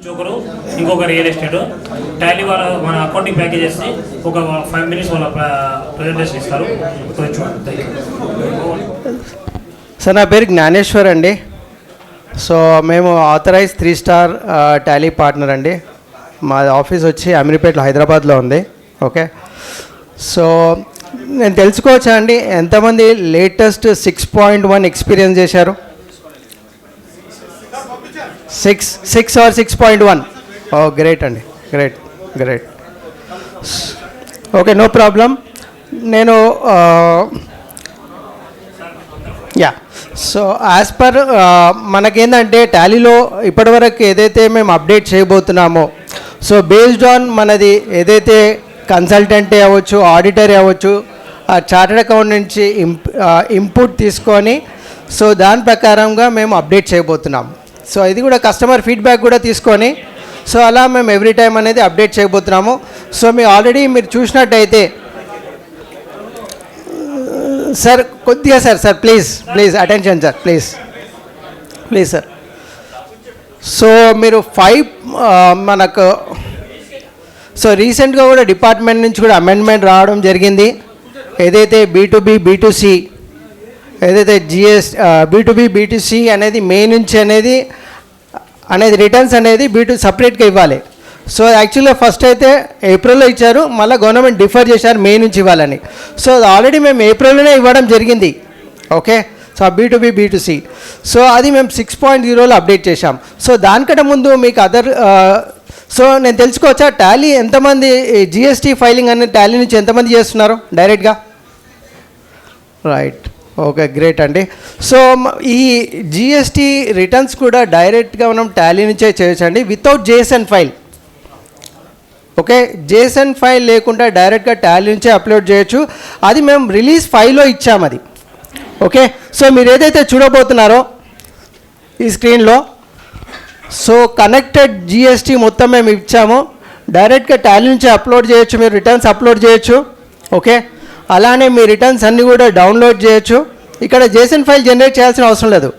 ఒకరు ఇంకొక real estate Tally వాళ్ళ మన అకౌంటింగ్ ప్యాకేజెస్ ఒక 5 minutes వాళ్ళ ప్రజెంటేషన్ ఇస్తారు. సార్ నా పేరు జ్ఞానేశ్వర్ అండి. సో మేము ఆథరైజ్ 3 star టాలీ పార్ట్నర్ అండి. మా ఆఫీస్ వచ్చి అమీర్పేటలో హైదరాబాద్లో ఉంది. ఓకే, సో నేను తెలుసుకోవచ్చా అండి ఎంతమంది లేటెస్ట్ 6.1 ఎక్స్పీరియన్స్ చేశారు? 6 or 6.1? ఓ గ్రేట్ అండి, గ్రేట్. Okay, no problem. నేను సో యాజ్ పర్ మనకేంటంటే టాలీలో ఇప్పటివరకు ఏదైతే మేము అప్డేట్ చేయబోతున్నామో, సో బేస్డ్ ఆన్ మనది ఏదైతే కన్సల్టెంటే అవ్వచ్చు, ఆడిటర్ అవ్వచ్చు, చార్టెడ్ అకౌంట్ నుంచి ఇన్పుట్ తీసుకొని సో దాని ప్రకారంగా మేము అప్డేట్ చేయబోతున్నాం. సో ఇది కూడా కస్టమర్ ఫీడ్బ్యాక్ కూడా తీసుకొని సో అలా మేము ఎవ్రీ టైం అనేది అప్డేట్ చేయబోతున్నాము. సో మీరు చూసినట్టయితే సార్ కొద్దిగా sir please attention sir, please sir. So మీరు 5 మనకు సో రీసెంట్గా కూడా డిపార్ట్మెంట్ నుంచి కూడా అమెండ్మెంట్ రావడం జరిగింది. ఏదైతే B2B B2C ఏదైతే B2B B2C అనేది మే నుంచి అనేది రిటర్న్స్ అనేది B2 సపరేట్గా ఇవ్వాలి. సో యాక్చువల్గా ఫస్ట్ అయితే ఏప్రిల్లో ఇచ్చారు, మళ్ళీ గవర్నమెంట్ డిఫర్ చేశారు మే నుంచి ఇవ్వాలని. సో ఆల్రెడీ మేము ఏప్రిల్లోనే ఇవ్వడం జరిగింది. Okay, so B2B B2C so అది మేము 6.0లో అప్డేట్ చేశాం. సో దానికంటే ముందు మీకు సో నేను తెలుసుకోవచ్చా టాలీ ఎంతమంది GST ఫైలింగ్ అనేది టాలీ నుంచి ఎంతమంది చేస్తున్నారు డైరెక్ట్గా? రైట్, ఓకే, గ్రేట్ అండి. సో ఈ GST రిటర్న్స్ కూడా డైరెక్ట్గా మనం టాలీ నుంచే చేయొచ్చండి without JSON file. Okay, JSON file లేకుండా డైరెక్ట్గా టాలీ నుంచే అప్లోడ్ చేయొచ్చు. అది మేము రిలీజ్ 5లో ఇచ్చాము అది. ఓకే, సో మీరు ఏదైతే చూడబోతున్నారో ఈ స్క్రీన్లో సో కనెక్టెడ్ GST మొత్తం మేము ఇచ్చాము. డైరెక్ట్గా టాలీ నుంచి అప్లోడ్ చేయొచ్చు, మీరు రిటర్న్స్ అప్లోడ్ చేయొచ్చు. ఓకే, అలానే మీ రిటర్న్స్ అన్నీ కూడా డౌన్లోడ్ చేయొచ్చు. ఇక్కడ JSON ఫైల్ జనరేట్ చేయాల్సిన అవసరం లేదు.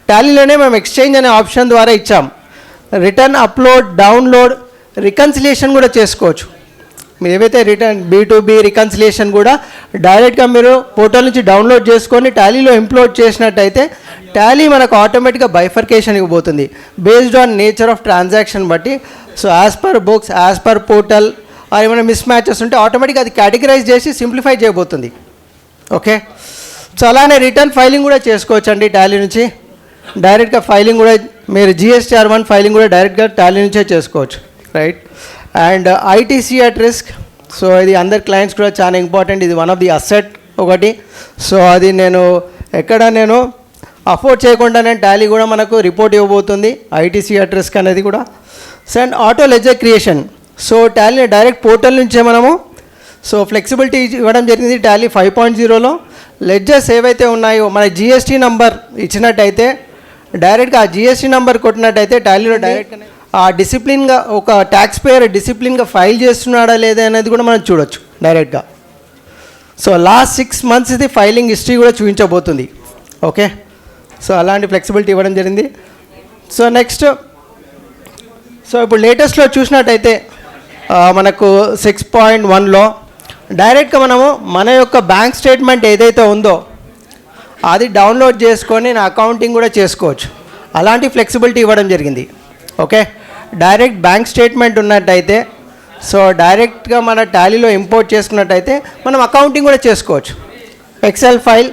టాలీలోనే మేము ఎక్స్చేంజ్ అనే ఆప్షన్ ద్వారా ఇచ్చాం. రిటర్న్ అప్లోడ్, డౌన్లోడ్, రికన్సిలియేషన్ కూడా చేసుకోవచ్చు. మీరు ఏవైతే రిటర్న్ B2B రికన్సిలియేషన్ కూడా డైరెక్ట్గా మీరు పోర్టల్ నుంచి డౌన్లోడ్ చేసుకొని టాలీలో ఇంప్లోడ్ చేసినట్టయితే టాలీ మనకు ఆటోమేటిక్గా బైఫర్కేషన్ ఇవ్వబోతుంది based on nature of transaction బట్టి. So as per books, as per portal ఏమైనా మిస్ మ్యాచెస్ ఉంటే ఆటోమేటిక్గా అది కేటగిరైజ్ చేసి సింప్లిఫై చేయబోతుంది. ఓకే, సో అలానే రిటర్న్ ఫైలింగ్ కూడా చేసుకోవచ్చు అండి టాలీ నుంచి. డైరెక్ట్గా ఫైలింగ్ కూడా మీరు GSTR1 ఫైలింగ్ కూడా డైరెక్ట్గా టాలీ నుంచే చేసుకోవచ్చు. Right, and ITC at risk. So ఇది అందరి క్లయింట్స్ కూడా చాలా ఇంపార్టెంట్. ఇది వన్ ఆఫ్ ది అసెట్ ఒకటి. సో అది నేను అఫోర్డ్ చేయకుండా టాలీ కూడా మనకు రిపోర్ట్ ఇవ్వబోతుంది ITC అట్ రిస్క్ అనేది కూడా. So and auto ledger creation. So Tally direct portal నుంచే మనము సో ఫ్లెక్సిబిలిటీ ఇవ్వడం జరిగింది టాలీ 5.0లో. లెడ్జర్స్ ఏవైతే ఉన్నాయో మన GST నెంబర్ ఇచ్చినట్టయితే డైరెక్ట్గా ఆ GST నెంబర్ కొట్టినట్టయితే టాలీలో డైరెక్ట్గా ఆ డిసిప్లిన్గా ఒక ట్యాక్స్ పేయర్ డిసిప్లిన్గా ఫైల్ చేస్తున్నాడా లేదా అనేది కూడా మనం చూడొచ్చు డైరెక్ట్గా. సో లాస్ట్ 6 months ఇది ఫైలింగ్ హిస్టరీ కూడా చూపించబోతుంది. ఓకే, సో అలాంటి ఫ్లెక్సిబిలిటీ ఇవ్వడం జరిగింది. సో నెక్స్ట్ సో ఇప్పుడు లేటెస్ట్లో చూసినట్టయితే మనకు 6.1లో డైరెక్ట్గా మనము మన యొక్క బ్యాంక్ స్టేట్మెంట్ ఏదైతే ఉందో అది డౌన్లోడ్ చేసుకొని నా అకౌంటింగ్ కూడా చేసుకోవచ్చు. అలాంటి ఫ్లెక్సిబిలిటీ ఇవ్వడం జరిగింది. ఓకే, డైరెక్ట్ బ్యాంక్ స్టేట్మెంట్ ఉన్నట్టయితే సో డైరెక్ట్గా మన టాలీలో ఇంపోర్ట్ చేసుకున్నట్టయితే మనం అకౌంటింగ్ కూడా చేసుకోవచ్చు. Excel file.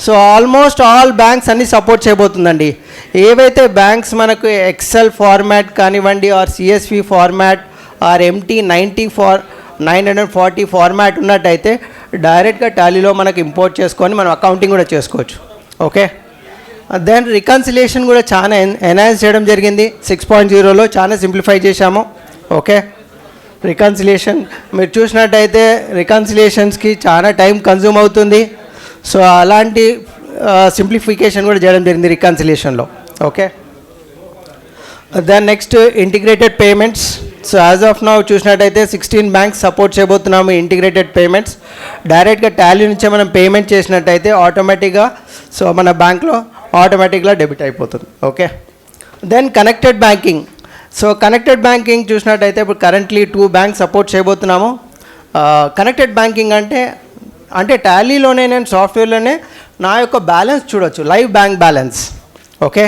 So almost all banks అన్నీ సపోర్ట్ చేయబోతుందండి. ఏవైతే బ్యాంక్స్ మనకు ఎక్సెల్ ఫార్మాట్ కానివ్వండి, or CSV format, or MT 940 format ఉన్నట్టయితే డైరెక్ట్గా టాలీలో మనకు ఇంపోర్ట్ చేసుకొని మనం అకౌంటింగ్ కూడా చేసుకోవచ్చు. ఓకే, దెన్ రికన్సిలియేషన్ కూడా చాలా ఎన్హాన్స్ చేయడం జరిగింది 6.0లో. చాలా సింప్లిఫై చేశాము. ఓకే, రికన్సిలియేషన్ మీరు చూసినట్టయితే రికన్సిలియేషన్స్కి చాలా టైం కన్జ్యూమ్ అవుతుంది. సో అలాంటి సింప్లిఫికేషన్ కూడా చేయడం జరిగింది రికన్సిలియేషన్లో. Okay, then next integrated payments. So as of now చూసినట్టయితే 16 బ్యాంక్స్ సపోర్ట్ చేయబోతున్నాము ఇంటిగ్రేటెడ్ పేమెంట్స్. డైరెక్ట్గా టాలీ నుంచే మనం పేమెంట్ చేసినట్టయితే ఆటోమేటిక్గా సో మన బ్యాంక్లో ఆటోమేటిక్గా డెబిట్ అయిపోతుంది. Okay, then connected banking. So connected banking చూసినట్టయితే ఇప్పుడు కరెంట్లీ 2 బ్యాంక్స్ సపోర్ట్ చేయబోతున్నాము. కనెక్టెడ్ బ్యాంకింగ్ అంటే టాలీలోనే నేను సాఫ్ట్వేర్లోనే నా యొక్క బ్యాలెన్స్ చూడొచ్చు, live bank balance. Okay,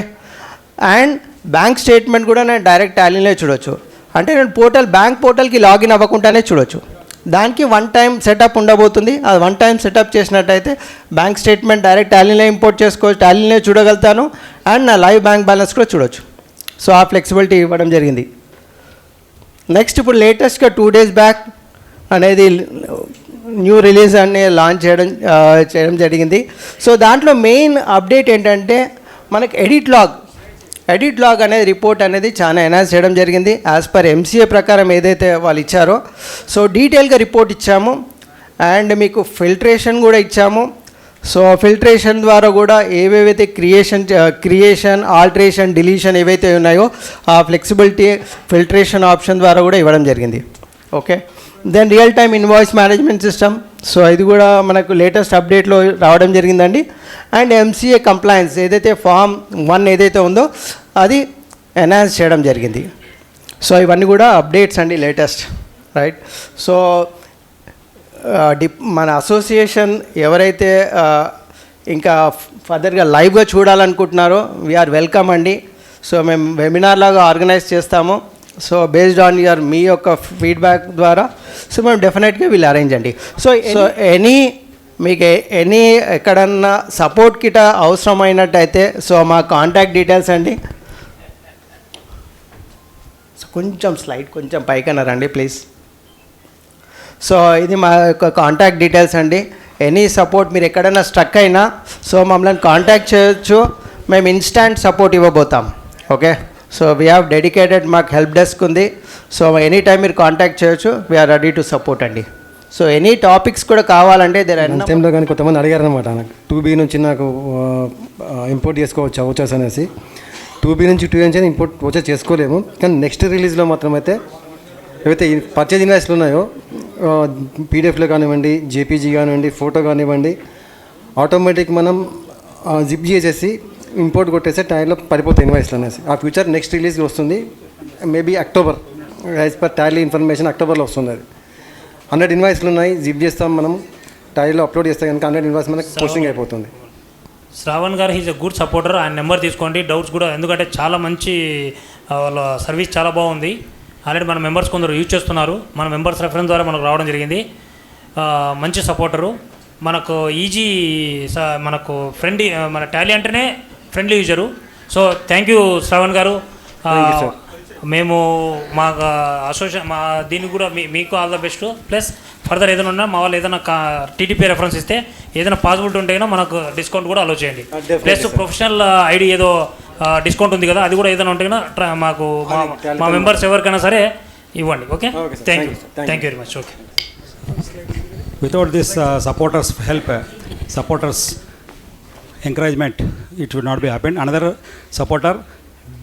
and bank statement కూడా నేను డైరెక్ట్ టాలీలో చూడొచ్చు. అంటే నేను బ్యాంక్ పోర్టల్కి లాగిన్ అవ్వకుండానే చూడొచ్చు. దానికి 1 టైం సెటప్ ఉండబోతుంది. అది 1 టైం సెటప్ చేసినట్టయితే బ్యాంక్ స్టేట్మెంట్ డైరెక్ట్ టాలీలో ఇంపోర్ట్ చేసుకోవచ్చు, టాలీలో చూడగలుగుతాను, అండ్ నా లైవ్ బ్యాంక్ బ్యాలెన్స్ కూడా చూడొచ్చు. సో ఆ ఫ్లెక్సిబిలిటీ ఇవ్వడం జరిగింది. నెక్స్ట్ ఇప్పుడు లేటెస్ట్గా 2 days బ్యాక్ అనేది న్యూ రిలీజ్ అని లాంచ్ చేయడం జరిగింది. సో దాంట్లో మెయిన్ అప్డేట్ ఏంటంటే మనకి ఎడిట్ లాగ్ అనేది రిపోర్ట్ అనేది చాలా ఎన్హాన్స్ చేయడం జరిగింది. యాజ్ పర్ MCA ప్రకారం ఏదైతే వాళ్ళు ఇచ్చారో సో డీటెయిల్గా రిపోర్ట్ ఇచ్చాము, అండ్ మీకు ఫిల్ట్రేషన్ కూడా ఇచ్చాము. సో ఫిల్ట్రేషన్ ద్వారా కూడా ఏవేవైతే క్రియేషన్ ఆల్టరేషన్ డిలీషన్ ఏవైతే ఉన్నాయో ఆ ఫ్లెక్సిబిలిటీ ఫిల్ట్రేషన్ ఆప్షన్ ద్వారా కూడా ఇవ్వడం జరిగింది. Okay, then real time invoice management system. So ఇది కూడా మనకు లేటెస్ట్ అప్డేట్లో రావడం జరిగిందండి. అండ్ MCA కంప్లయన్స్ ఏదైతే Form 1 ఏదైతే ఉందో అది ఎన్హాన్స్ చేయడం జరిగింది. సో ఇవన్నీ కూడా అప్డేట్స్ అండి లేటెస్ట్, రైట్. సో మన అసోసియేషన్ ఎవరైతే ఇంకా ఫర్దర్గా లైవ్గా చూడాలనుకుంటున్నారో వీఆర్ వెల్కమ్ అండి. సో మేము వెబినార్ లాగా ఆర్గనైజ్ చేస్తాము. సో బేస్డ్ ఆన్ మీ యొక్క ఫీడ్బ్యాక్ ద్వారా సో మేము డెఫినెట్గా వీళ్ళు అరేంజ్ అండి. సో మీకు ఎక్కడన్నా సపోర్ట్ కిట అవసరమైనట్టయితే సో మా కాంటాక్ట్ డీటెయిల్స్ అండి. సో కొంచెం స్లైడ్ కొంచెం పైకన్నారండి ప్లీజ్. సో ఇది మా యొక్క కాంటాక్ట్ డీటెయిల్స్ అండి. ఎనీ సపోర్ట్ మీరు ఎక్కడైనా స్ట్రక్ అయినా సో మమ్మల్ని కాంటాక్ట్ చేయొచ్చు, మేము ఇన్స్టాంట్ సపోర్ట్ ఇవ్వబోతాం. Okay, so we have dedicated మాకు హెల్ప్ డెస్క్ ఉంది. సో ఎనీ టైం మీరు కాంటాక్ట్ చేయొచ్చు, వీఆర్ రెడీ టు సపోర్ట్ అండి. సో ఎనీ టాపిక్స్ కూడా కావాలంటే టైంలో కానీ కొంతమంది అడిగారు అనమాట, నాకు 2B నుంచి నాకు ఇంపోర్ట్ చేసుకోవచ్చు వోచర్స్ అనేసి. 2B నుంచి 2A నుంచి ఇంపోర్ట్ వోచర్ చేసుకోలేము, కానీ నెక్స్ట్ రిలీజ్లో మాత్రం అయితే ఏవైతే పర్చేజ్ ఇన్వాయిస్లు ఉన్నాయో పీడిఎఫ్లో కానివ్వండి, జేపీజీ కానివ్వండి, ఫోటో కానివ్వండి, ఆటోమేటిక్ మనం జిప్ చేసేసి ఇంపోర్ట్ కొట్టేస్తే టైంలో పడిపోతాయి ఇన్వాయిస్లు అనేసి. ఆ ఫ్యూచర్ నెక్స్ట్ రిలీజ్కి వస్తుంది, maybe October, as per Tally information అక్టోబర్లో వస్తుంది. అది 100 ఇన్వాయిస్లు ఉన్నాయి, జిప్ చేస్తాం మనం, టాలీలో అప్లోడ్ చేస్తే కనుక 100 ఇన్వాయిస్ మనకి పోస్టింగ్ అయిపోతుంది. శ్రావణ్ గారు ఈజ్ ఎ గుడ్ సపోర్టర్. ఆయన నెంబర్ తీసుకోండి, డౌట్స్ కూడా, ఎందుకంటే చాలా మంచి వాళ్ళ సర్వీస్ చాలా బాగుంది. ఆల్రెడీ మన మెంబర్స్ కొందరు యూజ్ చేస్తున్నారు, మన మెంబర్స్ రెఫరెన్స్ ద్వారా మనకు రావడం జరిగింది. మంచి సపోర్టరు, మనకు ఈజీ, మనకు ఫ్రెండ్లీ, మన టాలీ అంటేనే friendly user. So thank you Shravan గారు. మేము మా అసోసియేషన్ మా దీనికి కూడా మీకు all the best. Plus further ఏదైనా ఉన్నా మా వాళ్ళు ఏదైనా టీటీపీ రెఫరెన్స్ ఇస్తే ఏదైనా పాసిబిలిటీ ఉంటే మనకు డిస్కౌంట్ కూడా అలో చేయండి. ప్లస్ ప్రొఫెషనల్ ఐడి ఏదో డిస్కౌంట్ ఉంది కదా, అది కూడా ఏదైనా ఉంటే మాకు మా మెంబర్స్ ఎవరికైనా సరే ఇవ్వండి. Okay, thank you very much. Okay, without this supporters help, supporters encouragement, it would not be happened. Another supporter,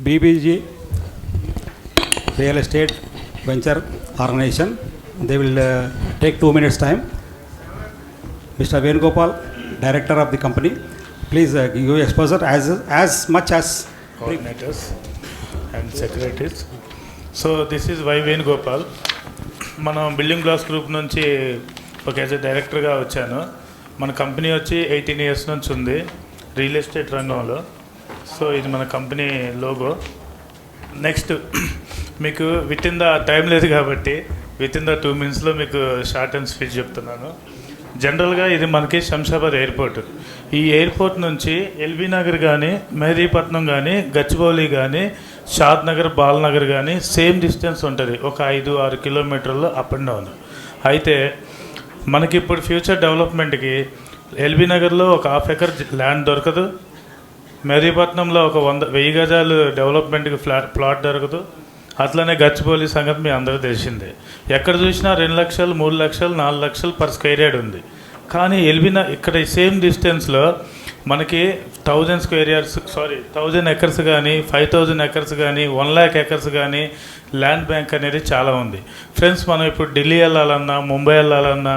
BBG Real Estate Venture Organization, they will take 2 minutes time. Mr. Venugopal, director of the company, please give exposure as much as coordinators and secretaries. So this is Y Venugopal. మనం building blocks group నుంచి ఒక as a డైరెక్టర్గా వచ్చాను. మన company వచ్చి 18 years నుంచి ఉంది real estate రంగంలో. సో ఇది మన కంపెనీ లోగో. నెక్స్ట్ మీకు విత్ ఇన్ ద టైం లేదు కాబట్టి విత్ ఇన్ ద 2 minutesలో మీకు షార్ట్ అండ్ స్వీట్ చెప్తున్నాను. జనరల్గా ఇది మనకి శంషాబాద్ ఎయిర్పోర్ట్. ఈ ఎయిర్పోర్ట్ నుంచి ఎల్బీ నగర్ కానీ, మెహదీపట్నం కానీ, గచ్చిబౌలి కానీ, షాద్ నగర్, బాలనగర్ కానీ సేమ్ డిస్టెన్స్ ఉంటుంది, ఒక 5-6 kilometers అప్ అండ్ డౌన్. అయితే మనకి ఇప్పుడు ఫ్యూచర్ డెవలప్మెంట్కి ఎల్బీ నగర్లో ఒక 1/2 acre ల్యాండ్ దొరకదు, మెహదీపట్నంలో ఒక 1000 గజాలు డెవలప్మెంట్కి ప్లాట్ దొరకదు, అట్లనే గచ్చిబౌలి సంగతి మీ అందరూ తెలిసిందే. ఎక్కడ చూసినా 2 లక్షలు, 3 లక్షలు, 4 లక్షలు పర్ స్క్వేర్ యార్డ్ ఉంది. కానీ ఇక్కడ సేమ్ డిస్టెన్స్లో మనకి 1000 acres కానీ, 5000 acres కానీ, 1 lakh acres కానీ ల్యాండ్ బ్యాంక్ అనేది చాలా ఉంది. ఫ్రెండ్స్, మనం ఇప్పుడు ఢిల్లీ వెళ్ళాలన్నా, ముంబై వెళ్ళాలన్నా,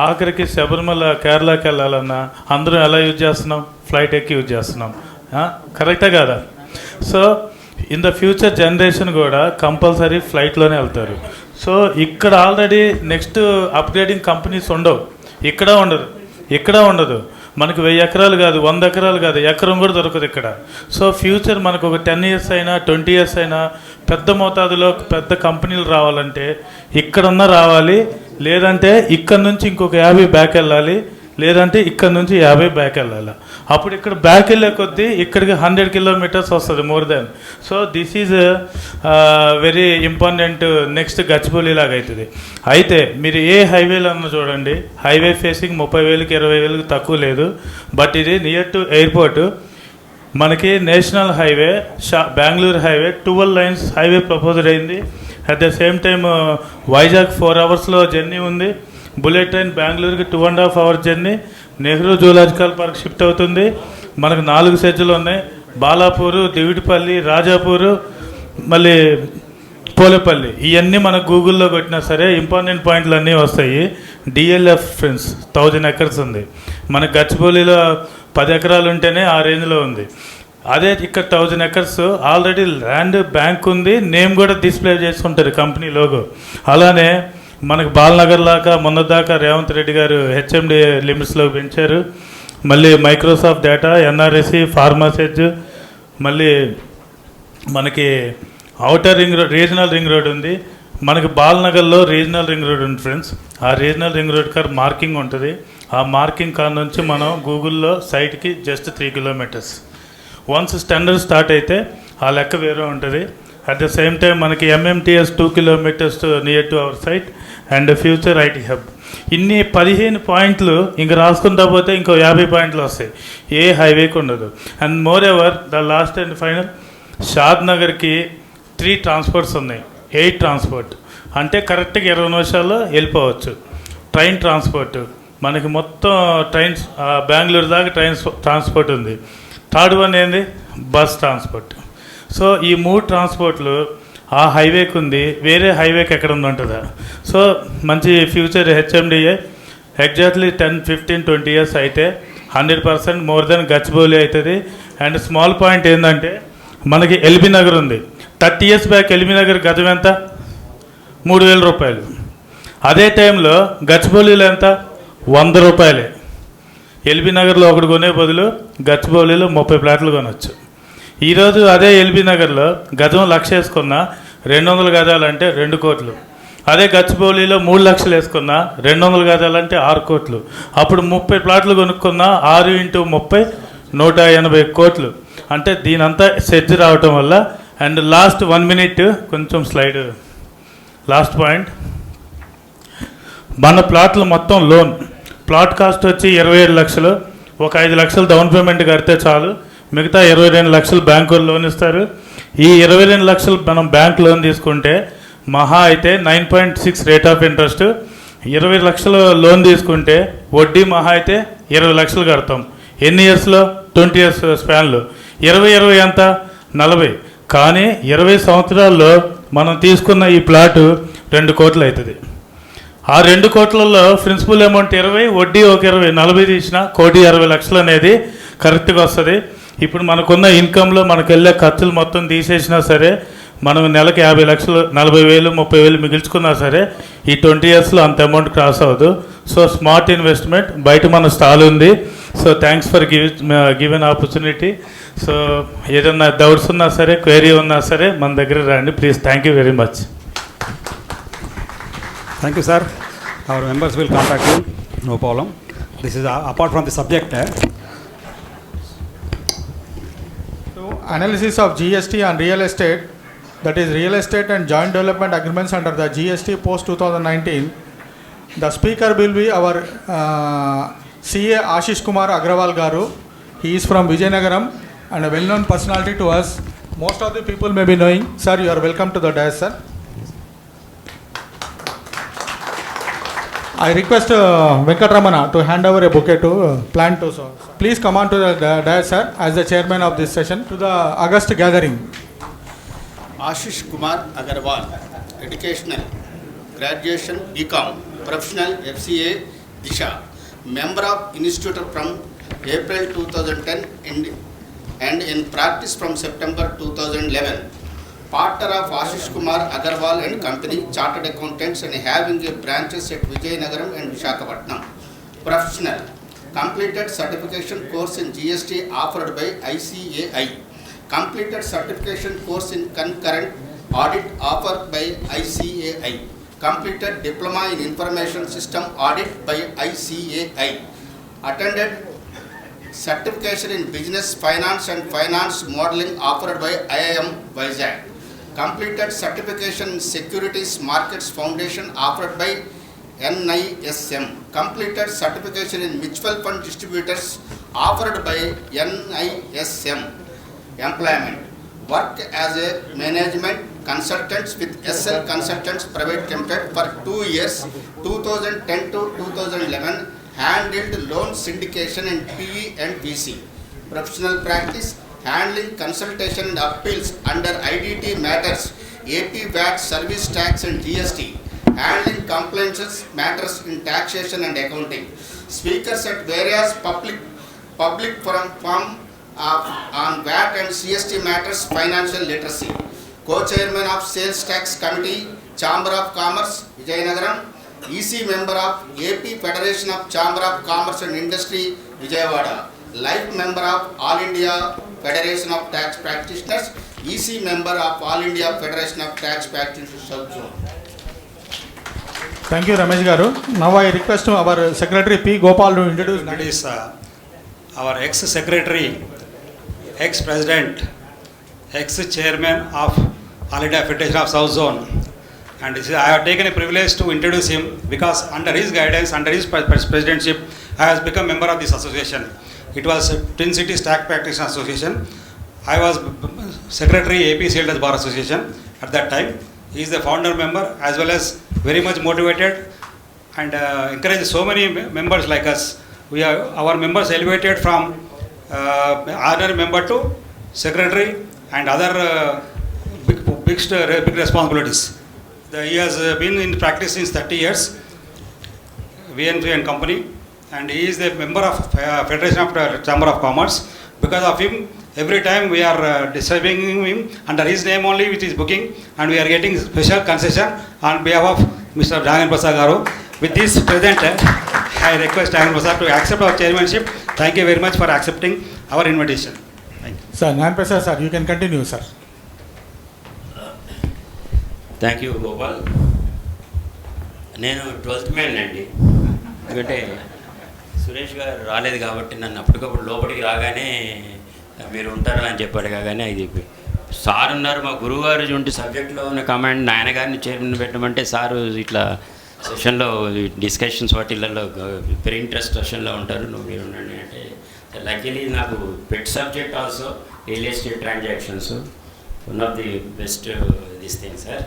ఆఖరికి శబరిమల కేరళకి వెళ్ళాలన్నా అందరం ఎలా యూజ్ చేస్తున్నాం? ఫ్లైట్ ఎక్కి యూజ్ చేస్తున్నాం. కరెక్టే కదా? So in the future generation కూడా కంపల్సరీ ఫ్లైట్లోనే వెళ్తారు. సో ఇక్కడ ఆల్రెడీ నెక్స్ట్ అప్గ్రేడింగ్ కంపెనీస్ ఉండవు, ఇక్కడ ఉండదు. మనకు 1000 ఎకరాలు కాదు, 100 ఎకరాలు కాదు, ఎకరం కూడా దొరకదు ఇక్కడ. సో ఫ్యూచర్ మనకు ఒక 10 years అయినా 20 years అయినా పెద్ద మోతాదులో పెద్ద కంపెనీలు రావాలంటే ఇక్కడన్నా రావాలి, లేదంటే ఇక్కడ నుంచి ఇంకొక 50 బ్యాక్ వెళ్ళాలి, లేదంటే ఇక్కడ నుంచి 50 బ్యాక్ వెళ్ళాలి. అప్పుడు ఇక్కడ బ్యాక్ వెళ్ళే కొద్దీ ఇక్కడికి 100 kilometers వస్తుంది more than. So this is very important. Next Gachibowli లాగా అవుతుంది. అయితే మీరు ఏ హైవేలో అన్నా చూడండి, హైవే ఫేసింగ్ 30,000కి 20,000కి తక్కువ లేదు. బట్ ఇది నియర్ టు ఎయిర్పోర్ట్. మనకి national highway, Bengaluru highway 12 lanes highway proposal అయింది. At the same time Vizag 4 hours journey ఉంది. బుల్లెట్ ట్రైన్ బెంగళూరుకి 2.5 hours journey. Nehru zoological park shift అవుతుంది. మనకు 4 సెజ్లు ఉన్నాయి, బాలాపూరు, దివిటిపల్లి, రాజాపూరు, మళ్ళీ పోలేపల్లి. ఇవన్నీ మనకు గూగుల్లో కొట్టినా సరే ఇంపార్టెంట్ పాయింట్లు అన్నీ వస్తాయి. డిఎల్ఎఫ్ ఫ్రెండ్స్ 1000 acres ఉంది. మనకు గచ్చిబౌలిలో 10 ఎకరాలు ఉంటేనే ఆ రేంజ్లో ఉంది. అదే ఇక్కడ 1000 acres ఆల్రెడీ ల్యాండ్ బ్యాంక్ ఉంది, నేమ్ కూడా డిస్ప్లే చేసుకుంటారు కంపెనీ లోగో. అలానే మనకు బాలనగర్ లాగా మొన్నదాకా రేవంత్ రెడ్డి గారు హెచ్ఎండి లిమిట్స్లో పెంచారు. మళ్ళీ మైక్రోసాఫ్ట్ డేటా, ఎన్ఆర్ఎస్సి, ఫార్మాసెజ్, మళ్ళీ మనకి outer ring road, regional ring road ఉంది. మనకి బాలనగర్లో రీజనల్ రింగ్ రోడ్ ఉంది ఫ్రెండ్స్. ఆ regional ring road car marking ఉంటుంది. ఆ మార్కింగ్ కార్ నుంచి మనం గూగుల్లో సైట్కి just 3 kilometers. Once standard start అయితే ఆ లెక్క వేరే ఉంటుంది. అట్ ద సేమ్ టైం మనకి MMTS 2 kilometers near to our site and future IT hub. ఇన్ని 15 పాయింట్లు ఇంక రాసుకుంటా పోతే ఇంకో 50 పాయింట్లు వస్తాయి. ఏ హైవేకి ఉండదు. And more ever the last and final, షాద్ నగర్కి 3 transports ఉన్నాయి. 8 transport అంటే కరెక్ట్గా 20 నిమిషాల్లో వెళ్ళిపోవచ్చు. ట్రైన్ ట్రాన్స్పోర్ట్ మనకి మొత్తం ట్రైన్స్ బెంగళూరు దాకా ట్రాన్స్పోర్ట్ ఉంది. థర్డ్ వన్ ఏంది, బస్ ట్రాన్స్పోర్ట్. సో ఈ 3 ట్రాన్స్పోర్ట్లు ఆ హైవేకి ఉంది, వేరే హైవేకి ఎక్కడ ఉంటుందా? సో మంచి ఫ్యూచర్ హెచ్ఎండిఏ ఎగ్జాక్ట్లీ 10, 15, 20 years అయితే 100% మోర్ దెన్ గచ్చిబౌలి అవుతుంది. అండ్ స్మాల్ పాయింట్ ఏంటంటే మనకి ఎల్బీ నగర్ ఉంది. 30 years బ్యాక్ ఎల్బీ నగర్ గజం ఎంత? 3,000 రూపాయలు. అదే టైంలో గచ్చిబౌలిలో ఎంత? 100 రూపాయలే. ఎల్బీ నగర్లో ఒకటి కొనే బదులు గచ్చిబౌలిలో 30 ప్లాట్లు కొనవచ్చు. ఈరోజు అదే ఎల్బీ నగర్లో గజం 1,00,000 వేసుకున్నా 200 గజాలంటే 2 కోట్లు. అదే గచ్చిబౌలిలో 3 లక్షలు వేసుకున్నా 200 గజాలంటే 6 కోట్లు. అప్పుడు 30 ప్లాట్లు కొనుక్కున్నా 6 × 30 180 కోట్లు. అంటే దీనంతా సెజ్ రావటం వల్ల. అండ్ లాస్ట్ 1 minute కొంచెం స్లైడ్, లాస్ట్ పాయింట్. మన ప్లాట్లు మొత్తం లోన్, ప్లాట్ కాస్ట్ వచ్చి 27 లక్షలు. ఒక 5 లక్షలు డౌన్ పేమెంట్ కడితే చాలు, మిగతా 22 లక్షలు బ్యాంకు లోన్ ఇస్తారు. ఈ 22 లక్షలు మనం బ్యాంక్ లోన్ తీసుకుంటే మహా అయితే 9.6 రేట్ ఆఫ్ ఇంట్రెస్ట్. 20 లక్షలు లోన్ తీసుకుంటే వడ్డీ మహా అయితే 20 లక్షలు కడతాం. ఎన్ని ఇయర్స్లో? 20 years స్పాన్లో. 20 ఎంత? 40. కానీ 20 సంవత్సరాల్లో మనం తీసుకున్న ఈ ప్లాటు 2 కోట్లు అవుతుంది. ఆ 2 కోట్లలో ప్రిన్సిపల్ అమౌంట్ 20, వడ్డీ ఒక 20, 40 తీసిన 1,60 లక్షలు అనేది కరెక్ట్గా వస్తుంది. ఇప్పుడు మనకున్న ఇన్కంలో మనకు వెళ్ళే ఖర్చులు మొత్తం తీసేసినా సరే మనం నెలకు 50 లక్షలు, 40,000, 30,000 మిగిల్చుకున్నా సరే ఈ 20 yearsలో అంత అమౌంట్ క్రాస్ అవ్వదు. So smart investment. బయట మన స్టాల్ ఉంది. So thanks for given opportunity. So ఏదన్నా డౌట్స్ ఉన్నా సరే, క్వైరీ ఉన్నా సరే మన దగ్గర రండి please. Thank you very much. Thank you, sir. Our members will contact you. No problem. This is apart from the subject. So, analysis of GST and real estate, that is real estate and joint development agreements under the GST post 2019. The speaker will be our CA Ashish Kumar Agrawal Garu. He is from Vijayanagaram and a well-known personality to us. Most of the people may be knowing. Sir, you are welcome to the dais, sir. I request Venkatramana to hand over a bouquet to plant to. So please come on to the dais, sir, as the chairman of this session, to the August gathering. Ashish Kumar Agarwal, educational, graduation BCom, professional FCA Disha, member of institute from April 2010 and and in practice from September 2011. Partner of Ashish Kumar Agarwal and Company, Chartered Accountants, and having a branches at Vijayanagaram and Visakhapatnam. Professional. Completed certification course in GST offered by ICAI. Completed certification course in concurrent audit offered by ICAI. Completed diploma in information system audit by ICAI. Attended certification in business finance and finance modeling offered by IIM Vizag. Completed certification in securities markets foundation offered by NISM. Completed certification in mutual fund distributors offered by NISM. Employment. Work as a management consultant with SL Consultants Private Limited for 2 years, 2010 to 2011. Handled loan syndication in PE and VC. Professional practice. Handling consultation and appeals under IDT matters, AP VAT, service tax and GST. Handling complaints matters in taxation and accounting. Speakers at various public forum on VAT and CST matters, financial literacy. Co-chairman of Sales Tax Committee, Chamber of Commerce, Vijayanagaram. EC member of AP Federation of Chamber of Commerce and Industry, Vijayawada. Life member of All India Federation of Tax Practitioners. EC member of All India Federation of Tax Practitioners, South Zone. Thank you, Ramesh Garu. Now I request our Secretary P. Gopal to introduce. Our ex-secretary, ex-president, ex-chairman of All India Federation of South Zone. And I have taken a privilege to introduce him because under his guidance, under his presidentship, I has become member of this association. It was Twin Cities Tax Practitioners Association. I was secretary AP Sales Bar Association at that time. He is the founder member as well as very much motivated and encouraged so many members like us. Our members elevated from honorary member to secretary and other big responsibilities. He has been in practice since 30 years, VNV and Company, and he is the member of Federation of Chamber of Commerce. Because of him, every time we are distributing him under his name only, which is booking, and we are getting special concession on behalf of Mr. Jhangan Prasad Garu. With this present, I request Jhangan Prasad to accept our chairmanship. Thank you very much for accepting our invitation. Thank you. Sir, Jhangan Prasad sir, you can continue, sir. Thank you Gopal. నేను 12th man అండి. ఎందుకంటే సురేష్ గారు రాలేదు కాబట్టి నన్ను అప్పటికప్పుడు లోపలికి రాగానే మీరు ఉంటారా అని చెప్పాడు. కాగానే ఇది సార్ ఉన్నారు, మా గురువు గారు ఉంటే సబ్జెక్ట్లో ఉన్న కమాండ్ నాయనగారిని చైర్మన్ పెట్టమంటే సారు ఇట్లా సెషన్లో డిస్కషన్స్ వాటిల్లో వెరీ ఇంట్రెస్ట్ సెషన్లో ఉంటారు, నువ్వు మీరు ఉండండి అంటే లక్కీలీ నాకు pet subject also real estate transactions one of the best this thing sir.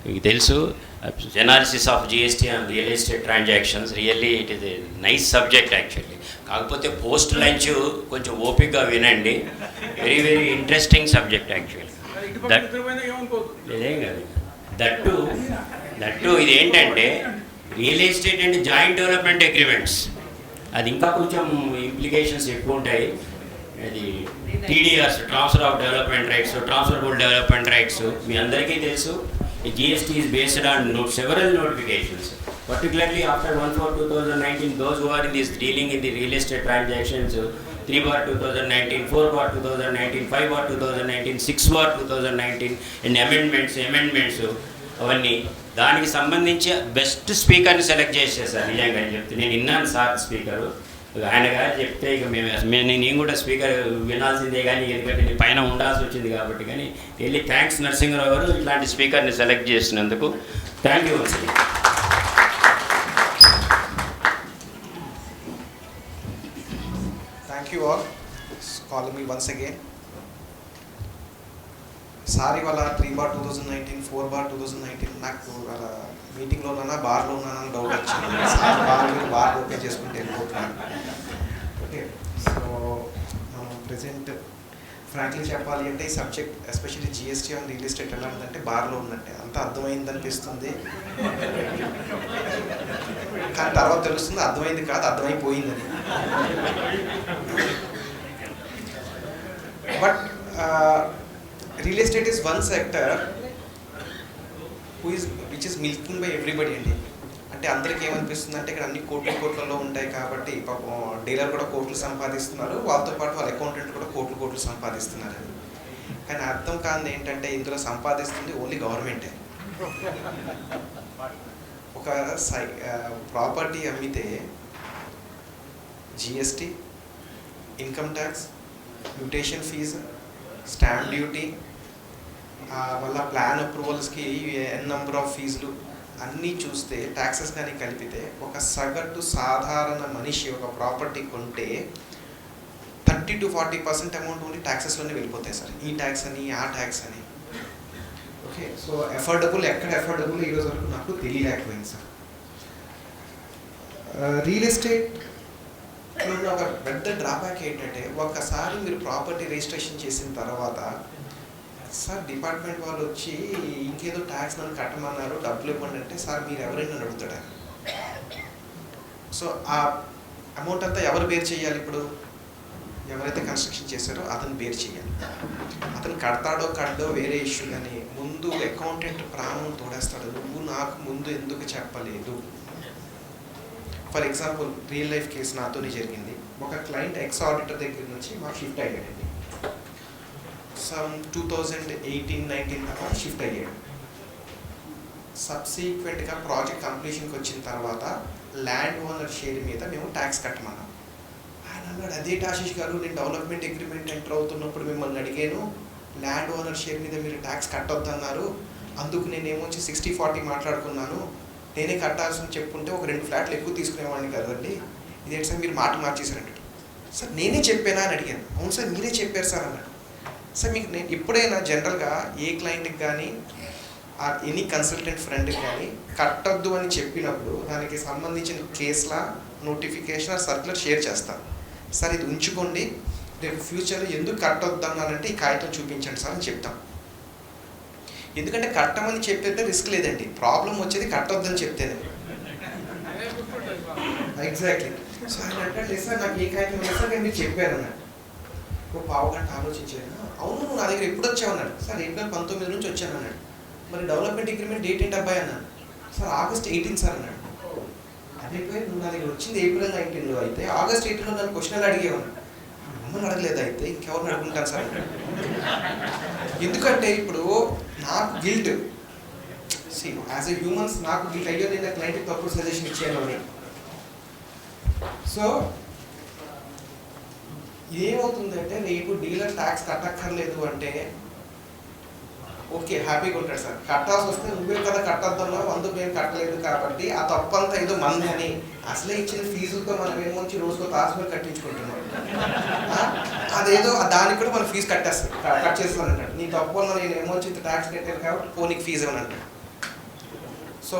మీకు తెలుసు analysis of GST and real estate transactions really it is a nice subject actually. కాకపోతే పోస్ట్ లంచ్ కొంచెం ఓపిక్గా వినండి, very very interesting subject actually. ఇదేం కాదు that ఇది ఏంటంటే real estate and joint development agreements, అది ఇంకా కొంచెం ఇంప్లికేషన్స్ ఎక్కువ ఉంటాయి. అది TDRs, transfer of development rights, transferable development rights మీ అందరికీ తెలుసు. GST is based on several notifications, particularly after 1/4/2019. Those who are in this dealing in the real estate transactions, 3/2019, 4/2019, 5/2019, 6/2019, and amendments అవన్నీ దానికి సంబంధించి బెస్ట్ స్పీకర్ని సెలెక్ట్ చేసేసారు. నిజంగా చెప్తే నేను విన్నాను సార్ స్పీకరు, ఆయన గారు చెప్తే ఇక నేను కూడా స్పీకర్ వినాల్సిందే, కానీ ఎందుకంటే నేను పైన ఉండాల్సి వచ్చింది కాబట్టి. కానీ వెళ్ళి థ్యాంక్స్ నరసింహరావు గారు ఇట్లాంటి స్పీకర్ని సెలెక్ట్ చేసినందుకు. Thank you. Thank you all calling me once again. Sir ఇవాళ 3/2019, 4/2019 నాకు అలా మీటింగ్లో ఉన్నానా బార్లో ఉన్నానా డౌట్ వచ్చింది. సార్ బార్ ఓపెన్ చేసుకుంటే వెళ్ళిపోతున్నాను. ఓకే, సో మనం ప్రజెంట్ ఫ్రాంక్లీ చెప్పాలి అంటే ఈ subject especially GST and real estate ఎలా ఉందంటే బార్లో ఉన్నట్టే అంత అర్థమైంది అనిపిస్తుంది. కానీ తర్వాత తెలుస్తుంది అర్థమైంది కాదు, అర్థమైపోయిందని. But real estate is one sector which is milking by everybody అండి. అంటే అందరికీ ఏమనిపిస్తుంది అంటే ఇక్కడ అన్ని కోట్లలో ఉంటాయి కాబట్టి పాపం డీలర్ కూడా కోట్లు సంపాదిస్తున్నారు, వాళ్ళతో పాటు వాళ్ళ అకౌంటెంట్ కూడా కోట్లు సంపాదిస్తున్నారు అని. కానీ అర్థం కాదు ఏంటంటే ఇందులో సంపాదిస్తుంది ఓన్లీ గవర్నమెంటే. ఒక ప్రాపర్టీ అమ్మితే GST, income tax, mutation fees, stamp duty, మళ్ళీ ప్లాన్ అప్రూవల్స్కి నెంబర్ ఆఫ్ ఫీజులు అన్నీ చూస్తే ట్యాక్సెస్ కానీ కలిపితే ఒక సగటు సాధారణ మనిషి ఒక ప్రాపర్టీ కొంటే 30 to 40% అమౌంట్ ఓన్లీ ట్యాక్సెస్లోనే వెళ్ళిపోతాయి సార్. ఈ ట్యాక్స్ అని ఆ ట్యాక్స్ అని. ఓకే, సో ఎఫోర్డబుల్ ఎక్కడ ఎఫోర్డబుల్ ఈరోజు వరకు నాకు తెలియలేకపోయింది సార్. రియల్ ఎస్టేట్ ఒక పెద్ద డ్రాబ్యాక్ ఏంటంటే ఒక్కసారి మీరు ప్రాపర్టీ రిజిస్ట్రేషన్ చేసిన తర్వాత సార్ డిపార్ట్మెంట్ వాళ్ళు వచ్చి ఇంకేదో ట్యాక్స్ నన్ను కట్టమన్నారు, డబ్బులు ఇవ్వండి అంటే సార్ మీరు ఎవరైనా అడుగుతాడా? సో ఆ అమౌంట్ అంతా ఎవరు బేర్ చేయాలి? ఇప్పుడు ఎవరైతే కన్స్ట్రక్షన్ చేశారో అతను బేర్ చేయాలి. అతను కడతాడో కట్టడో వేరే ఇష్యూ, కానీ ముందు అకౌంటెంట్ ప్రాణం తోడేస్తాడు. నువ్వు నాకు ముందు ఎందుకు చెప్పలేదు? For example real life case నాతోనే జరిగింది. ఒక క్లయింట్ ఎక్స్ ఆడిటర్ దగ్గర నుంచి మాకు షిఫ్ట్ అయ్యాడండి. సమ్ 2018-19 తర్వాత షిఫ్ట్ అయ్యాడు. సబ్సీక్వెంట్గా ప్రాజెక్ట్ కంప్లీషన్కి వచ్చిన తర్వాత ల్యాండ్ ఓనర్ షేర్ మీద మేము ట్యాక్స్ కట్టమన్నాం. ఆయన అన్నాడు, అదేంటి ఆశీష్ గారు, నేను డెవలప్మెంట్ అగ్రిమెంట్ ఎంటర్ అవుతున్నప్పుడు మిమ్మల్ని అడిగాను, ల్యాండ్ ఓనర్ షేర్ మీద మీరు ట్యాక్స్ కట్టొద్దన్నారు, అందుకు నేనేమో 60-40 మాట్లాడుకున్నాను, నేనే కట్టాల్సింది చెప్పుకుంటే ఒక 2 ఫ్లాట్లు ఎక్కువ తీసుకునేవాడిని కదండి, ఇదేంటి సార్ మీరు మాట మార్చేశారంట. సార్ నేనే చెప్పానా అని అడిగాను. అవును సార్ మీరే చెప్పారు సార్ అన్నాడు. సార్ మీకు నేను ఎప్పుడైనా జనరల్గా ఏ క్లయింట్కి కానీ ఎనీ కన్సల్టెంట్ ఫ్రెండ్కి కానీ కట్టొద్దు అని చెప్పినప్పుడు దానికి సంబంధించిన కేసులా నోటిఫికేషన్ సర్క్యులర్ షేర్ చేస్తాను. సార్ ఇది ఉంచుకోండి, రేపు ఫ్యూచర్లో ఎందుకు కట్టొద్దు అన్నానంటే ఈ కాగితం చూపించండి సార్ అని చెప్తాం. ఎందుకంటే కట్టమని చెప్పేస్తే రిస్క్ లేదండి, ప్రాబ్లం వచ్చేది కట్టొద్దని చెప్తేనే. ఎగ్జాక్ట్లీ. సో ఆయన అంటే లేదు సార్ నాకు ఏ కాగితం లేదు సార్, మీరు చెప్పారు అన్నాడు. ఒక పావు గంట ఆలోచించాను. అవును నువ్వు నా దగ్గర ఎప్పుడు వచ్చావు అన్నాడు. సార్ April 19 నుంచి వచ్చాను అన్నాడు. మరి డెవలప్మెంట్ అగ్రిమెంట్ డేట్ ఏంటి అబ్బాయి అన్నాడు. సార్ August 18 సార్ అన్నాడు. అదే నువ్వు నా దగ్గర వచ్చింది April 19లో అయితే August 18లో నన్ను క్వశ్చన్లు అడిగేవాడు. మమ్మల్ని అడగలేదు అయితే ఇంకెవరిని అడుగుంటాను సార్ అన్నాడు. ఎందుకంటే ఇప్పుడు నాకు గిల్ట్, యాజ్ ఎ హ్యూమన్స్ నాకు గిల్ట్, అయ్యో నేను క్లయింట్కి తప్పుడు సజెషన్ ఇచ్చాను అని. సో ఏమవుతుందంటే రేపు డీలర్ ట్యాక్స్ కట్టక్కర్లేదు అంటే ఓకే హ్యాపీగా ఉంటాడు సార్. కట్టాల్సి వస్తే నువ్వే కదా కట్టొద్దన్నావు, అందుకు మేము కట్టలేదు కాబట్టి ఆ తప్పంతా ఏదో మంది అని అసలే ఇచ్చిన ఫీజులతో మనం ఏమొచ్చి రోజుకో తాసుమని కట్టించుకుంటున్నాం. అదేదో దానికి కూడా మనం ఫీజు కట్ చేస్తాను అంటాడు. నీ తప్పు వల్ల నేను ఏమొచ్చి ట్యాక్స్ కట్టాను కాబట్టి పోనీకి ఫీజు అని అంటాడు. సో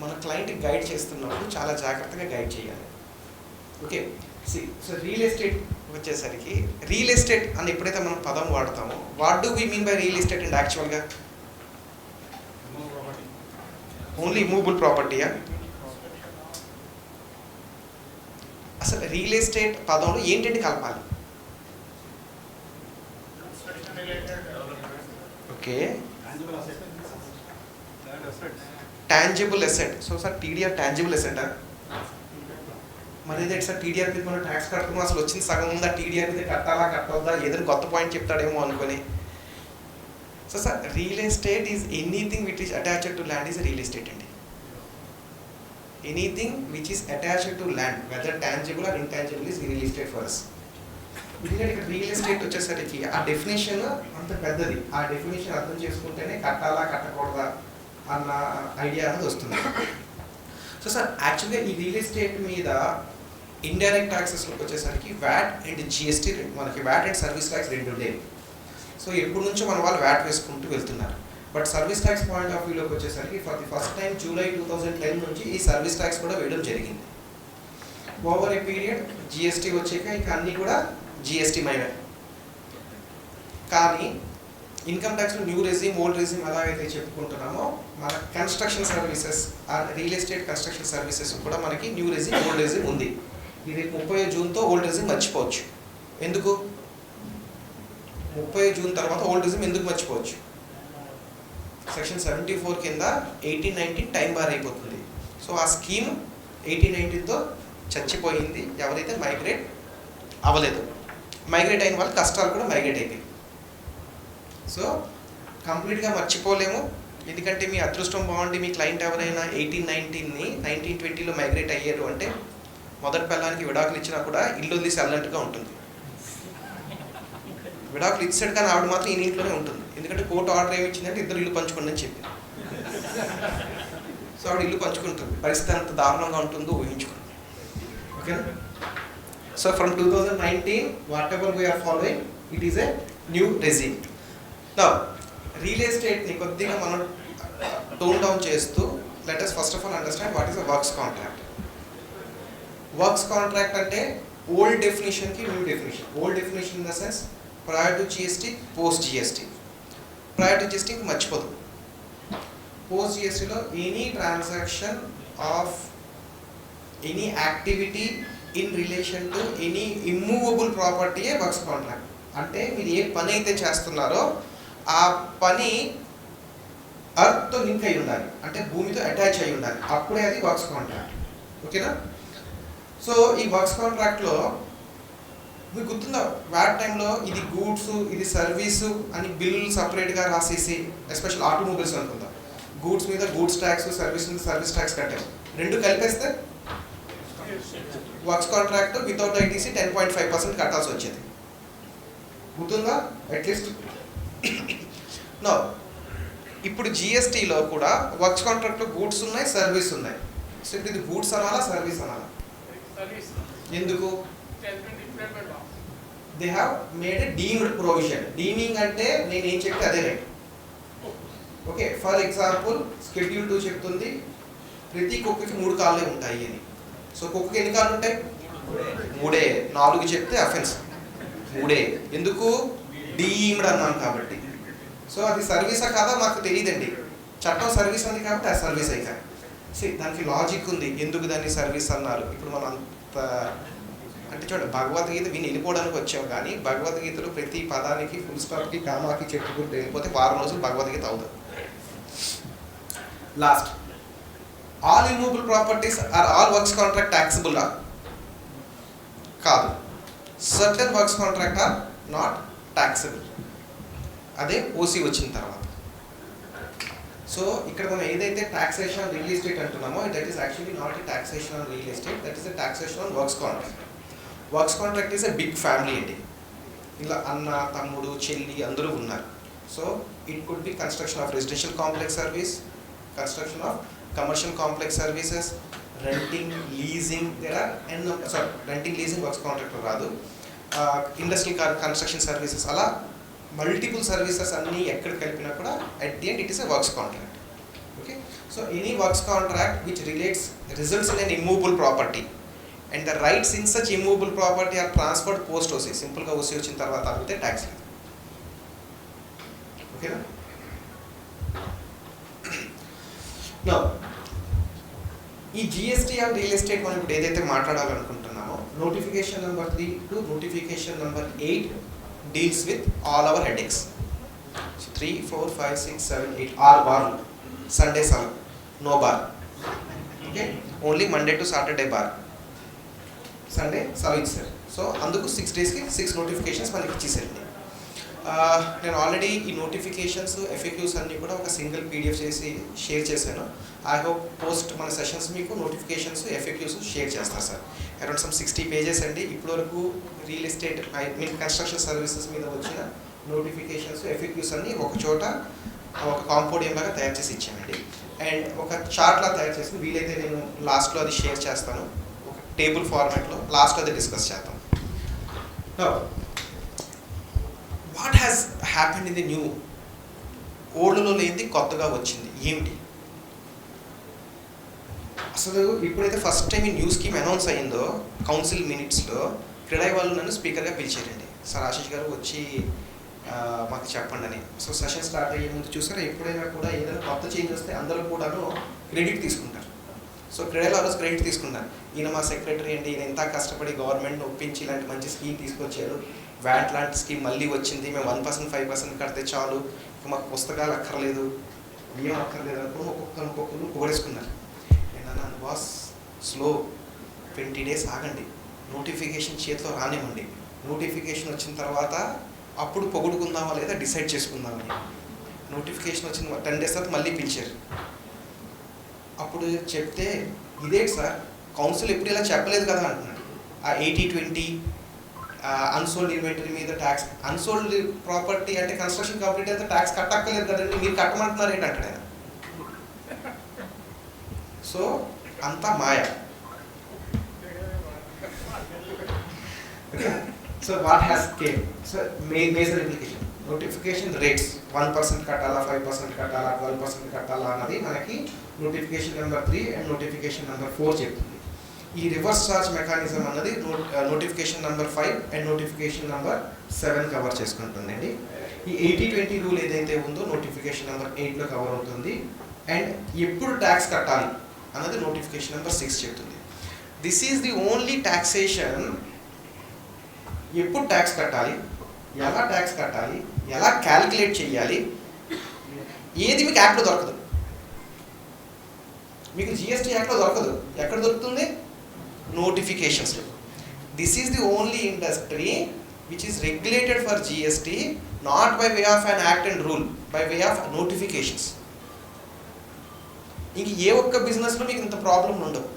మన క్లయింట్కి గైడ్ చేస్తున్నప్పుడు చాలా జాగ్రత్తగా గైడ్ చేయాలి. ఓకే, సో రియల్ ఎస్టేట్ వచ్చేసరికి రియల్ ఎస్టేట్ అని ఎప్పుడైతే మనం పదం వాడతామో what do we mean by real estate and యాక్చువల్గా ఓన్లీ మూవబుల్ ప్రాపర్టీయా? అసలు రియల్ ఎస్టేట్ పదంలో ఏంటంటే కలపాలి? Okay, tangible asset. So sir TDR tangible అసెటా? మరి ఇదే సార్ టీడీఆర్ మీద మనం ట్యాక్స్ కట్టుకున్నాం, అసలు వచ్చింది సగం ఉందా, టీడీఆర్ మీద కట్టాలా కట్టొద్దా, ఏదైనా కొత్త పాయింట్ చెప్తాడేమో అనుకొని. So sir real estate is anything which is attached to land is real estate అండి. Anything which is attached to land whether tangible or intangible is real estate for us. ఎందుకంటే ఇక్కడ real estate వచ్చేసరికి ఆ definition అంత పెద్దది, ఆ definition అర్థం చేసుకుంటేనే కట్టాలా కట్టకూడదా అన్న ఐడియా అనేది వస్తుంది. సో సార్ యాక్చువల్గా ఈ రియల్ ఎస్టేట్ మీద ఇండైరెక్ట్ ట్యాక్సెస్లోకి వచ్చేసరికి వ్యాట్ అండ్ జిఎస్టీ, మనకి వ్యాట్ అండ్ సర్వీస్ ట్యాక్స్ రెండు ఉండేవి. సో ఎప్పటి నుంచో మన వాళ్ళు వ్యాట్ వేసుకుంటూ వెళ్తున్నారు. But service tax point of వ్యూలోకి వచ్చేసరికి for the first time July 2010 నుంచి ఈ సర్వీస్ ట్యాక్స్ కూడా వేయడం జరిగింది. ఓవర్ ఏ పీరియడ్ జిఎస్టీ వచ్చాక ఇక అన్నీ కూడా జిఎస్టీ మైనర్. కానీ ఇన్కమ్ ట్యాక్స్లో న్యూ రెజ్యూమ్ ఓల్డ్ రెజ్యూమ్ ఎలాగైతే చెప్పుకుంటున్నామో మన construction services real estate construction services కూడా మనకి న్యూ రెజ్యూమ్ ఓల్డ్ రెజ్యూమ్ ఉంది. ఇది 30 జూన్తో ఓల్డ్ రెజ్యూమ్ మర్చిపోవచ్చు. ఎందుకు? 30 జూన్ తర్వాత ఓల్డ్ రిజిమ్ ఎందుకు మర్చిపోవచ్చు? సెక్షన్ 74 కింద 1819 టైం బార్ అయిపోతుంది. సో ఆ స్కీమ్ 1819తో చచ్చిపోయింది. ఎవరైతే మైగ్రేట్ అవ్వలేదు, మైగ్రేట్ అయిన వాళ్ళు కష్టాలు కూడా మైగ్రేట్ అయిపోయి. సో కంప్లీట్గా మర్చిపోలేము, ఎందుకంటే మీ అదృష్టం బాగుండి మీ క్లయింట్ ఎవరైనా 1819ని 1920లో మైగ్రేట్ అయ్యారు అంటే మొదటి పిల్లానికి విడాకులు ఇచ్చినా కూడా ఇల్లు వదిలేసి వెళ్ళినట్టుగా ఉంటుంది. విడాకులు ఇచ్చాడు కానీ ఆవిడ మాత్రం ఈ ఇంట్లోనే ఉంటుంది, ఎందుకంటే కోర్టు ఆర్డర్ ఏమి ఇచ్చిందంటే ఇద్దరు ఇల్లు పంచుకోండి అని చెప్పి. సో ఆవిడ ఇల్లు పంచుకుంటుంది. పరిస్థితి అంత దారుణంగా ఉంటుందో ఊహించుకోండి. ఓకేనా? So from 2019 whatever we're following it is a new regime. Now real estate కొద్దిగా మనం టోన్ డౌన్ చేస్తూ let us first of all understand what is a works contract. Works contract అంటే ఓల్డ్ డెఫినేషన్కి new definition. Old definition in the sense prior to GST, post GST. Prior to GST మర్చిపోదు. Post GST లో any transaction of any activity in relation to any immovable ప్రాపర్టీయే works contract. అంటే మీరు ఏ పని అయితే చేస్తున్నారో ఆ పని అర్త్తో లింక్ అయి ఉండాలి, అంటే భూమితో అటాచ్ అయి ఉండాలి, అప్పుడే అది వర్క్స్ కాంట్రాక్ట్. ఓకేనా? సో ఈ వర్క్స్ కాంట్రాక్ట్లో మీకు గుర్తుందా, వ్యాట్ టైంలో ఇది గూడ్స్ ఇది సర్వీసు అని బిల్లులు సపరేట్గా రాసేసి, ఎస్పెషల్ ఆటోమొబైల్స్ అనుకుందాం, గూడ్స్ మీద గూడ్స్ ట్యాక్స్, సర్వీస్ మీద సర్వీస్ ట్యాక్స్ కట్టాం. రెండు కలిపేస్తే వర్క్స్ కాంట్రాక్ట్ వితౌట్ ఐటీసీ 10.5% కట్టాల్సి వచ్చేది. గుర్తుందా? At least no. ఇప్పుడు జిఎస్టీలో కూడా వర్క్స్ కాంట్రాక్ట్లో గూడ్స్ ఉన్నాయి, సర్వీస్ ఉన్నాయి. సో ఇప్పుడు ఇది గూడ్స్ అనాలా, సర్వీస్ అనాలా? ఎందుకు? They have made a deemed provision. Deeming అంటే నేను ఏం చెప్తే అదే right. Okay, for example schedule 2 చెప్తుంది ప్రతి కుక్కకి 3 కాళ్ళే ఉంటాయి అని. సో కుక్కకి ఎన్ని కాళ్ళు ఉంటాయి? 3. 4 చెప్తే అఫెన్స్. 3. ఎందుకు? డీమ్డ్ అన్నాం కాబట్టి. సో అది సర్వీసా కాదా మాకు తెలియదండి, చట్టం సర్వీస్ ఉంది కాబట్టి ఆ సర్వీస్ అయితే దానికి లాజిక్ ఉంది ఎందుకు దాన్ని సర్వీస్ అన్నారు. ఇప్పుడు మనం అంత అంటే చూడండి, భగవద్గీత విని వెళ్ళిపోవడానికి వచ్చాం, కానీ భగవద్గీతలో ప్రతి పదానికి ఫుల్ స్టాప్కి కామాకి చెప్పుకుంటూ వెళ్ళిపోతే వారం రోజులు భగవద్గీత అవుతుంది. Last, all immovable properties are all works contract taxable కాదు. Certain works contract are not taxable. అదే ఓసీ వచ్చిన తర్వాత. సో ఇక్కడ మనం ఏదైతే టాక్సేషన్ ఆన్ రియల్ ఎస్టేట్ అంటున్నామో that is actually not a taxation on real estate, that is a taxation on works contract. Works contract is a big family అండి. ఇలా అన్న, తమ్ముడు, చెల్లి అందరూ ఉన్నారు. So it could be construction of residential complex service, construction of commercial complex services, renting, leasing. Renting, leasing works contract రాదు. Industrial construction services, అలా multiple services అన్నీ ఎక్కడ కలిపినా కూడా at the end it is a works contract. Okay, so any works contract which results in an immovable property and the rights in such immovable property are transferred post OC. సింపుల్గా OC వచ్చిన తర్వాత అడిగితే tax లేదు. ఓకేనా? No, ఈ GST on real estate మనం ఇప్పుడు ఏదైతే మాట్లాడాలనుకుంటున్నామో notification number 3 to notification number 8 deals with all our headaches. 3, 4, 5, 6, 7, 8 6 బార్లు. సండే సెలవు, no bar. Okay, only Monday to Saturday bar, Sunday సెలవు ఇచ్చారు. సో అందుకు 6 డేస్కి 6 నోటిఫికేషన్స్ మనకి ఇచ్చేసారండి. నేను ఆల్రెడీ ఈ నోటిఫికేషన్స్, ఎఫ్ఏక్యూస్ అన్నీ కూడా ఒక సింగిల్ పీడిఎఫ్ చేసి షేర్ చేశాను. ఐ హోప్ పోస్ట్ మన సెషన్స్ మీకు నోటిఫికేషన్స్, ఎఫ్ఏక్యూస్ షేర్ చేస్తారు సార్. అరౌండ్ సమ్ 60 పేజెస్ అండి. ఇప్పటివరకు రియల్ ఎస్టేట్ కన్స్ట్రక్షన్ సర్వీసెస్ మీద వచ్చిన నోటిఫికేషన్స్, ఎఫ్ఏక్యూస్ అన్నీ ఒక చోట ఒక కాంపోడియం లాగా తయారు చేసి ఇచ్చానండి. అండ్ ఒక చార్ట్లా తయారు చేసి వీలైతే నేను లాస్ట్లో అది షేర్ చేస్తాను, ఒక టేబుల్ ఫార్మాట్లో లాస్ట్లో అది డిస్కస్ చేద్దాం. What has happened in the new? ఓల్డ్లో లేనిది కొత్తగా వచ్చింది ఏమిటి? అసలు ఇప్పుడైతే ఫస్ట్ టైం ఈ న్యూ స్కీమ్ అనౌన్స్ అయ్యిందో కౌన్సిల్ మినిట్స్లో క్రీడా వాళ్ళు నన్ను స్పీకర్గా పిలిచారండి. సార్ ఆశీష్ గారు వచ్చి మాకు చెప్పండి అని. సో సెషన్ స్టార్ట్ అయ్యే ముందు చూసారా, ఎప్పుడైనా కూడా ఏదైనా కొత్త చేంజ్ వస్తే అందరూ కూడాను క్రెడిట్ తీసుకుంటారు. సో క్రీడలో ఆ రోజు క్రెడిట్ తీసుకున్నారు. ఈయన మా సెక్రటరీ అండి, ఈయన ఎంత కష్టపడి గవర్నమెంట్ని ఒప్పించి ఇలాంటి మంచి స్కీమ్ తీసుకొచ్చారు, వ్యాట్ లాంటి స్కీమ్ మళ్ళీ వచ్చింది, మేము 1% 5% కడితే చాలు, ఇక మాకు పుస్తకాలు అక్కర్లేదు, ఏం అక్కర్లేదు అనుకుని ఒక్కొక్కరు పొగడేసుకున్నారు. నేను అన్నాను, బాస్ స్లో, 20 days ఆగండి, నోటిఫికేషన్ చేతిలో రానివ్వండి, నోటిఫికేషన్ వచ్చిన తర్వాత అప్పుడు పొగుడుకుందామా లేదా డిసైడ్ చేసుకుందామని. నోటిఫికేషన్ వచ్చిన 10 days తర్వాత మళ్ళీ పిలిచారు. అప్పుడు చెప్తే, ఇదే సార్ కౌన్సిల్ ఎప్పుడు ఇలా చెప్పలేదు కదా అంటున్నాడు. ఆ 80-20 అన్సోల్డ్ ఇన్వెంటరీ మీద ట్యాక్స్, అన్సోల్డ్ ప్రాపర్టీ అంటే కన్స్ట్రక్షన్ కంప్లీట్ అయితే ట్యాక్స్ కట్టక్కర్లేదు కదండి, మీరు కట్టమంటున్నారు ఏంటంటాడు ఆయన. సో అంతా మాయ. So what has came, so major implication notification rates 1% కట్టాలా, 5% కట్టాలా, 12% కట్టాలా అన్నది మనకి notification number 3 and notification number 4 చెప్తుంది. ఈ రివర్స్ చార్జ్ మెకానిజం అన్నది notification number 5 and notification number 7 cover చేసుకుంటుందండి. ఈ 80-20 రూల్ ఏదైతే ఉందో నోటిఫికేషన్ నెంబర్ 8లో కవర్ అవుతుంది. అండ్ ఎప్పుడు ట్యాక్స్ కట్టాలి అన్నది నోటిఫికేషన్ నెంబర్ 6 చెప్తుంది. This is the only taxation. ఎప్పుడు ట్యాక్స్ కట్టాలి, ఎలా ట్యాక్స్ కట్టాలి, ఎలా క్యాలిక్యులేట్ చేయాలి, ఏది మీకు యాక్ట్లో దొరకదు. మీకు జిఎస్టీ యాక్ట్లో దొరకదు. ఎక్కడ దొరుకుతుంది? నోటిఫికేషన్స్లో. This is the only industry which is regulated for GST, not by way of an act and rule, by way of notifications. ఇంక ఏ ఒక్క బిజినెస్లో మీకు ఇంత ప్రాబ్లం ఉండవు.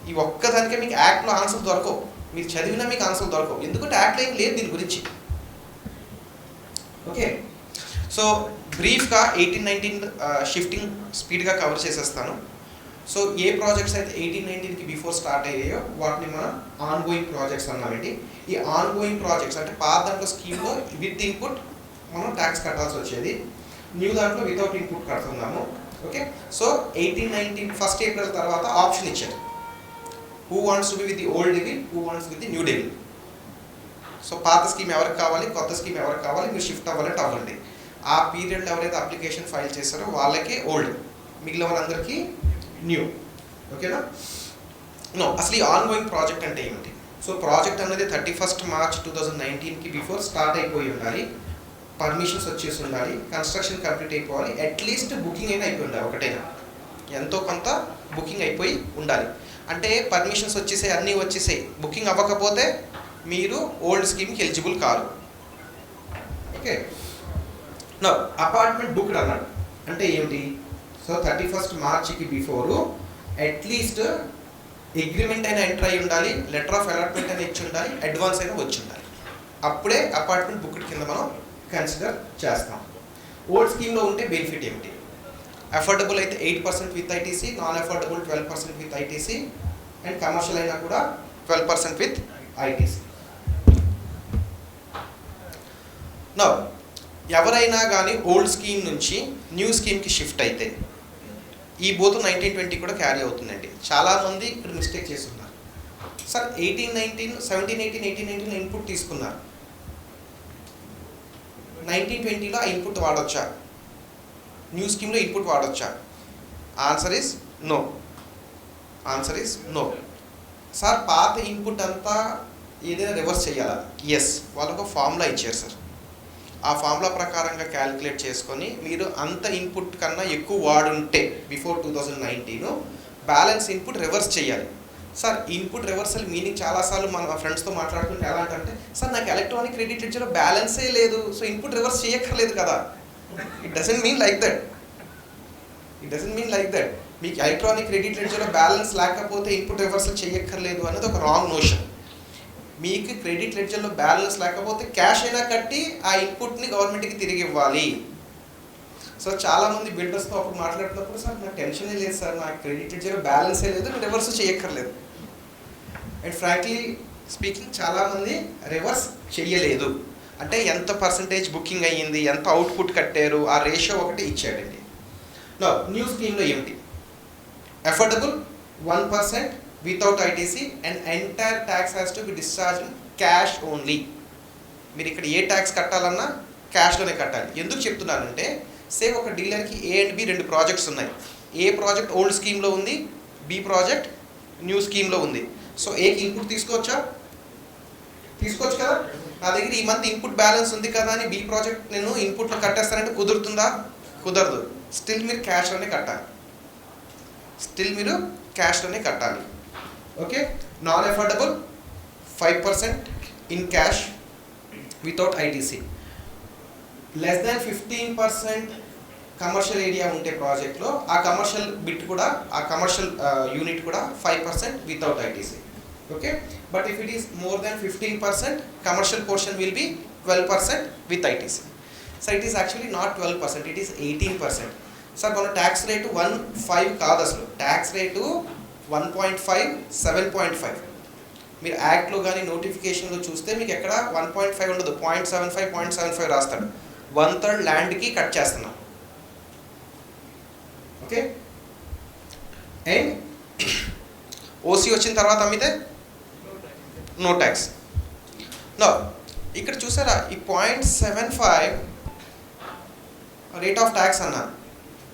ఈ ఒక్కదానికే మీకు యాక్ట్లో ఆన్సర్ దొరకవు. మీరు చదివినా మీకు ఆన్సర్ దొరకవు, ఎందుకంటే యాక్ట్లో ఏం లేదు దీని గురించి. ఓకే, సో బ్రీఫ్గా 18-19 షిఫ్టింగ్ స్పీడ్గా కవర్ చేసేస్తాను. సో ఏ ప్రాజెక్ట్స్ అయితే 18-19కి బిఫోర్ స్టార్ట్ అయ్యాయో వాటిని మనం ఆన్ గోయింగ్ ప్రాజెక్ట్స్ అన్నామండి. ఈ ఆన్ గోయింగ్ ప్రాజెక్ట్స్ అంటే పాత దాంట్లో స్కీమ్లో విత్ ఇన్పుట్ మనం ట్యాక్స్ కట్టాల్సి వచ్చేది, న్యూ దాంట్లో వితౌట్ ఇన్పుట్ కడుతున్నాము. ఓకే, సో 18-19 1st April తర్వాత ఆప్షన్ ఇచ్చారు, who wants to be with the old devil, who wants with the new devil. So పాత స్కీమ్ ఎవరికి కావాలి, కొత్త స్కీమ్ ఎవరికి కావాలి, మీరు షిఫ్ట్ అవ్వాలంటే అవ్వండి. ఆ పీరియడ్లో ఎవరైతే అప్లికేషన్ ఫైల్ చేస్తారో వాళ్ళకే ఓల్డ్, మిగిలిన వాళ్ళందరికీ న్యూ. ఓకేనా? నో, అసలు ఈ ఆన్ గోయింగ్ ప్రాజెక్ట్ అంటే ఏమిటి? సో ప్రాజెక్ట్ అనేది 31st March 2019కి బిఫోర్ స్టార్ట్ అయిపోయి ఉండాలి, పర్మిషన్స్ వచ్చేసి ఉండాలి, కన్స్ట్రక్షన్ కంప్లీట్ అయిపోవాలి, అట్లీస్ట్ బుకింగ్ అయినా అయిపోయి ఉండాలి. ఒకటైనా ఎంతో కొంత బుకింగ్ అయిపోయి ఉండాలి. అంటే పర్మిషన్స్ వచ్చేసాయి, అన్నీ వచ్చేసాయి, బుకింగ్ అవ్వకపోతే మీరు ఓల్డ్ స్కీమ్కి ఎలిజిబుల్ కాదు. ఓకే, నో అపార్ట్మెంట్ బుక్డ్ అన్నాడు అంటే ఏమిటి? సో 31st Marchకి బిఫోరు అట్లీస్ట్ అగ్రిమెంట్ అయినా ఎంటర్ అయి ఉండాలి, లెటర్ ఆఫ్ అలాట్మెంట్ అయినా ఇచ్చి ఉండాలి, అడ్వాన్స్ అయినా వచ్చి ఉండాలి. అప్పుడే అపార్ట్మెంట్ బుక్డ్ కింద మనం కన్సిడర్ చేస్తాం. ఓల్డ్ స్కీమ్లో ఉంటే బెనిఫిట్ ఏమిటి? అఫోర్డబుల్ అయితే 8% with ITC, non affordable 12% with ITC, and commercial అయినా కూడా 12% విత్ ఐటీసీ. నో ఎవరైనా కానీ ఓల్డ్ స్కీమ్ నుంచి న్యూ స్కీమ్కి షిఫ్ట్ అయితే ఈ బోత్ 19-20 కూడా క్యారీ అవుతుందండి. చాలామంది ఇక్కడ మిస్టేక్ చేస్తున్నారు. సార్ 18-19, 17-18, 18-19 ఇన్పుట్ తీసుకున్నారు, 19-20లో ఆ ఇన్పుట్ వాడొచ్చా, న్యూ స్కీమ్లో ఇన్పుట్ వాడొచ్చా? Answer is no. Answer is no. Sir పాత ఇన్పుట్ అంతా ఏదైనా రివర్స్ చేయాలా? ఎస్, వాళ్ళకు ఫార్ములా ఇచ్చారు సార్. ఆ ఫార్ములా ప్రకారంగా క్యాలిక్యులేట్ చేసుకొని మీరు అంత ఇన్పుట్ కన్నా ఎక్కువ వాడుంటే బిఫోర్ 2019 బ్యాలెన్స్ ఇన్పుట్ రివర్స్ చేయాలి. సార్ ఇన్పుట్ రివర్సల్ మీనింగ్ చాలాసార్లు మన ఫ్రెండ్స్తో మాట్లాడుతుంటే ఎలా అంటే, సార్ నాకు ఎలక్ట్రానిక్ క్రెడిట్ లెడ్జర్లో బ్యాలెన్సే లేదు, సో ఇన్పుట్ రివర్స్ చేయక్కర్లేదు కదా. It doesn't mean like that. It doesn't mean like that. మీకు ఎలక్ట్రానిక్ క్రెడిట్ లెడ్జర్లో బ్యాలెన్స్ లేకపోతే ఇన్పుట్ రివర్సల్ చేయక్కర్లేదు అనేది ఒక రాంగ్ నోషన్. మీకు క్రెడిట్ లెడ్జర్లో బ్యాలెన్స్ లేకపోతే క్యాష్ అయినా కట్టి ఆ ఇన్పుట్ని గవర్నమెంట్కి తిరిగి ఇవ్వాలి. సో చాలామంది బిల్డర్స్తో అప్పుడు మాట్లాడుతున్నప్పుడు, సార్ నాకు టెన్షనే లేదు సార్, నాకు క్రెడిట్ లెడ్జర్లో బ్యాలెన్సే లేదు, నేను రివర్స్ చేయక్కర్లేదు. అండ్ ఫ్రాంక్లీ స్పీకింగ్ చాలామంది రివర్స్ చేయలేదు. అంటే ఎంత పర్సంటేజ్ బుకింగ్ అయ్యింది, ఎంత అవుట్పుట్ కట్టారు, ఆ రేషియో ఒకటి ఇచ్చాడండి. నో న్యూ స్కీమ్లో ఏమిటి? Affordable 1% without ITC and entire tax has to be discharge cash only. మీరు ఇక్కడ ఏ ట్యాక్స్ కట్టాలన్నా క్యాష్లోనే కట్టాలి. ఎందుకు చెప్తున్నానంటే, సేమ్ ఒక డీలర్కి ఏ అండ్ బి 2 ప్రాజెక్ట్స్ ఉన్నాయి. ఏ ప్రాజెక్ట్ ఓల్డ్ స్కీమ్లో ఉంది, బి ప్రాజెక్ట్ న్యూ స్కీమ్లో ఉంది. సో ఏకి ఇన్పుట్ తీసుకోవచ్చా? తీసుకోవచ్చు కదా. నా దగ్గర ఈ మంత్ ఇన్పుట్ బ్యాలెన్స్ ఉంది కదా అని బి ప్రాజెక్ట్ నేను ఇన్పుట్లో కట్టేస్తానంటే కుదురుతుందా? కుదరదు. స్టిల్ మీరు క్యాష్లోనే కట్టాలి. Okay. Non affordable 5% in cash without ITC. Less than 15% commercial area ఉంటే ప్రాజెక్ట్లో ఆ కమర్షియల్ బిట్ కూడా, ఆ కమర్షియల్ యూనిట్ కూడా 5% without ITC. Okay. But if it is more than 15%, commercial portion will be 12% with ITC. So it is actually not 12%, it is 18%. Sir మన tax rate 1.5 కాదు, అసలు tax rate 1.5, 7.5. మీరు యాక్ట్లో కానీ నోటిఫికేషన్లో చూస్తే మీకు ఎక్కడ 1.5 ఉండదు, 0.75, 0.75 రాస్తాడు. 1/3 ల్యాండ్కి కట్ చేస్తున్నాం. ఓకే. అండ్ ఓసీ వచ్చిన తర్వాత అమ్మితే నో ట్యాక్స్. నో ఇక్కడ చూసారా, ఈ 0.75 రేట్ ఆఫ్ ట్యాక్స్ అన్నాను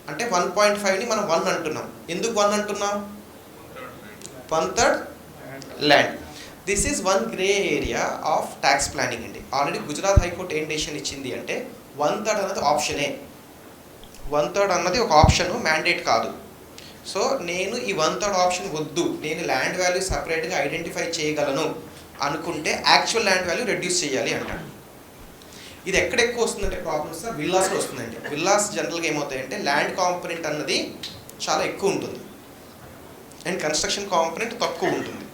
అంటే 1.5ని మనం 1 అంటున్నాం. ఎందుకు 1 అంటున్నాం? 1/3 land. This is one grey area of tax planning అండి. ఆల్రెడీ గుజరాత్ హైకోర్టు ఏం డెసిషన్ ఇచ్చింది అంటే 1/3 అన్నది ఆప్షనే. 1/3 అన్నది ఒక ఆప్షన్, మ్యాండేట్ కాదు. సో నేను ఈ 1/3 ఆప్షన్ వద్దు, నేను ల్యాండ్ వాల్యూ సపరేట్గా ఐడెంటిఫై చేయగలను అనుకుంటే యాక్చువల్ ల్యాండ్ వాల్యూ రెడ్యూస్ చేయాలి అంటాడు. ఇది ఎక్కడ ఎక్కువ వస్తుందంటే ప్రాబ్లమ్స్ విల్లాస్లో వస్తుందండి. విల్లాస్ జనరల్గా ఏమవుతాయంటే ల్యాండ్ కాంపోనెంట్ అన్నది చాలా ఎక్కువ ఉంటుంది అండ్ కన్స్ట్రక్షన్ కాంపోనెంట్ తక్కువ ఉంటుంది.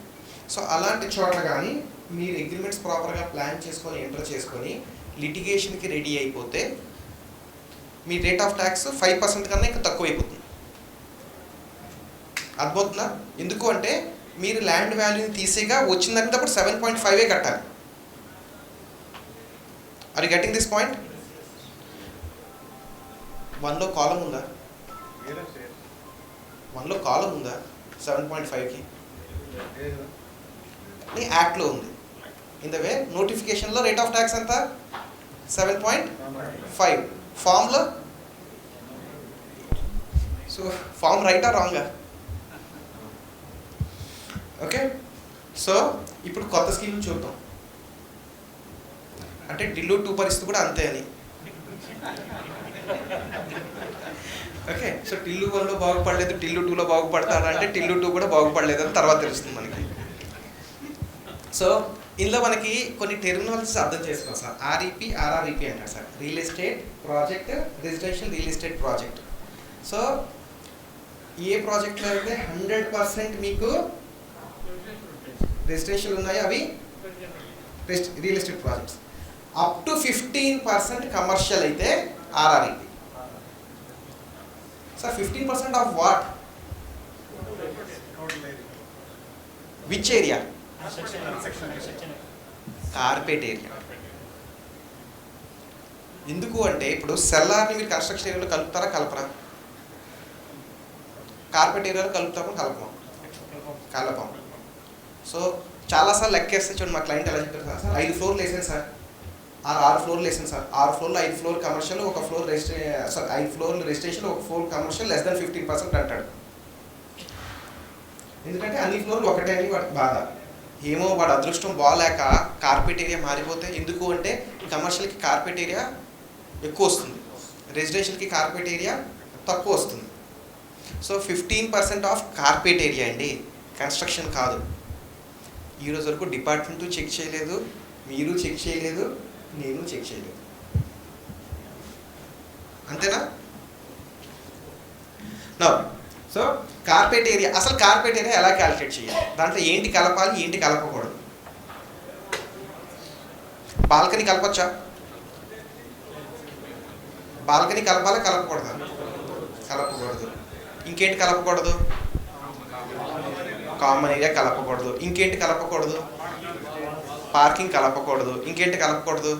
సో అలాంటి చోట్ల కానీ మీరు అగ్రిమెంట్స్ ప్రాపర్గా ప్లాన్ చేసుకొని ఎంటర్ చేసుకొని లిటిగేషన్కి రెడీ అయిపోతే మీ రేట్ ఆఫ్ ట్యాక్స్ 5% కన్నా ఇంకా తక్కువ అయిపోతుంది. అర్థమవుతుందా? ఎందుకు అంటే మీరు ల్యాండ్ వాల్యూని తీసేగా వచ్చిందంటే అప్పుడు 7.5 కట్టాలి. Are you getting this point? 1లో కాలం ఉందా? 1లో కాలం ఉందా 7.5కి? యాక్ట్లో ఉంది. ఇన్ ద వే నోటిఫికేషన్లో రేట్ ఆఫ్ ట్యాక్స్ ఎంత? 7.5. ఫామ్లో సో ఫామ్ రైటా రాంగా? ఓకే. సో ఇప్పుడు కొత్త స్కీమ్ చూద్దాం. అంటే టిల్లు 2 పరిస్థితి కూడా అంతే అని. ఓకే. సో టిల్లు 1లో బాగుపడలేదు, టిల్లు 2లో బాగుపడతారా అంటే టిల్లు 2 కూడా బాగుపడలేదు అని తర్వాత తెలుస్తుంది మనకి. సో ఇందులో మనకి కొన్ని టెర్మినాలజీస్ అర్థం చేసుకోవాలి సార్. ఆర్ఈపీ, ఆర్ఆర్ఈపీ అంటారు sir. Real estate project, residential real estate project. So ఏ ప్రాజెక్ట్లో అయితే 100% మీకు రెసిడెన్షియల్ ఉన్నాయో అవి real estate projects. Up to 15% commercial అయితే RREP. Sir 15% of what? Which area? Carpet area. ఎందుకు అంటే ఇప్పుడు సెల్లార్ని మీరు కన్స్ట్రక్షన్ ఏరియాలో కలుపుతారా, కలపరా? కార్పెట్ ఏరియాలో కలుపుతామో కలపం. సో చాలాసార్లు లెక్కేస్తే చూడండి, మా క్లయింట్ ఎలా చెప్పారు సార్, 5 ఫ్లోర్లు వేసాను సార్, 6 ఫ్లోర్లు వేసాను సార్. 6 ఫ్లోర్లు 5 ఫ్లోర్ కమర్షియల్, 1 ఫ్లోర్ 5 ఫ్లోర్లు residential, 1 floor commercial, less than 15% అంటాడు. ఎందుకంటే అన్ని ఫ్లోర్లు ఒకటే అని వాడికి బాధ. ఏమో వాడు అదృష్టం బాగాలేక కార్పెట్ ఏరియా మారిపోతే. ఎందుకు అంటే కమర్షియల్కి కార్పెట్ ఏరియా ఎక్కువ వస్తుంది, రెసిడెన్షియల్కి కార్పెట్ ఏరియా తక్కువ వస్తుంది. సో 15% ఆఫ్ కార్పెట్ ఏరియా అండి, కన్స్ట్రక్షన్ కాదు. ఈరోజు వరకు డిపార్ట్మెంటు చెక్ చేయలేదు, మీరు చెక్ చేయలేదు, నేను చెక్ చేయలేదు. అంతేనా? నో. సో కార్పెట్ ఏరియా, అసలు కార్పెట్ ఏరియా ఎలా క్యాలిక్యులేట్ చేయాలి, దాంట్లో ఏంటి కలపాలి, ఏంటి కలపకూడదు? బాల్కనీ కలపచ్చా? బాల్కనీ కలపాలా, కలపకూడదా? కలపకూడదు. ఇంకేంటి కలపకూడదు? కామన్ ఏరియా కలపకూడదు. ఇంకేంటి కలపకూడదు? పార్కింగ్ కలపకూడదు. ఇంకేంటి కలపకూడదు?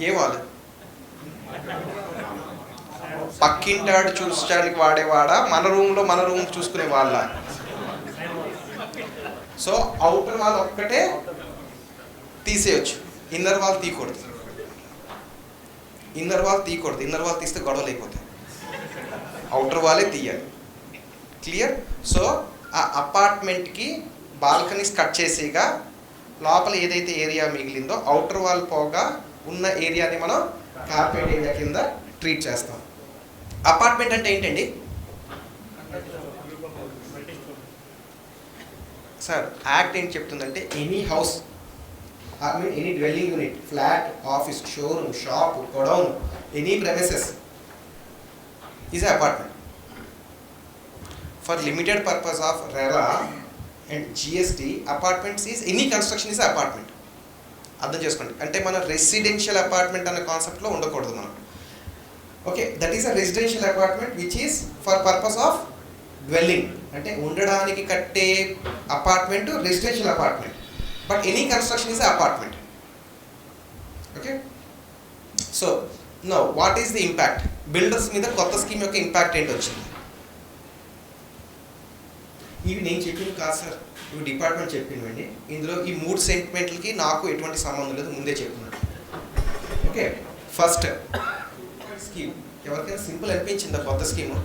ఏ వాళ్ళు పక్కింటాడు చూసడానికి వాడేవాడా, మన రూమ్ చూసుకునే వాళ్ళ? సో అవుటర్ వాల్ ఒక్కటే తీసేయచ్చు, ఇన్నర్ వాల్ తీయకూడదు. ఇన్నర్ వాల్ తీస్తే గొడవలు అయిపోతాయి. అవుటర్ వాలే తీయాలి. క్లియర్? సో ఆ అపార్ట్మెంట్కి బాల్కనీస్ కట్ చేసేగా లోపల ఏదైతే ఏరియా మిగిలిందో అవుటర్ వాల్ పోగా ఉన్న ఏరియాని మనం కార్పెట్ ఏరియా కింద ట్రీట్ చేస్తాం. అపార్ట్మెంట్ అంటే ఏంటండి సార్? యాక్ట్ ఏం చెప్తుందంటే any house any dwelling unit, flat, office, showroom, shop, godown, any premises is apartment. For limited purpose of RERA and GST apartments is any construction is apartment. అర్థం చేసుకోండి. అంటే మన residential apartment అనే కాన్సెప్ట్లో ఉండకూడదు మనం. Okay, that is a residential apartment which is for purpose of dwelling, అంటే ఉండడానికి కట్టే apartment residential apartment. But any construction is apartment. Okay, so know what is the impact? Builders మీద కొత్త స్కీమ్ యొక్క ఇంపాక్ట్ ఏంటి వచ్చింది? ఇవి నేను చెప్పింది కాదు సార్, ఇవి డిపార్ట్మెంట్ చెప్పినవండి. ఇందులో ఈ 3 సెంటిమెంట్లకి నాకు ఎటువంటి సంబంధం లేదు, ముందే చెప్తున్నాను. ఓకే, ఫస్ట్ స్కీమ్ ఎవరికైనా సింపుల్ అనిపించిందా కొత్త స్కీము?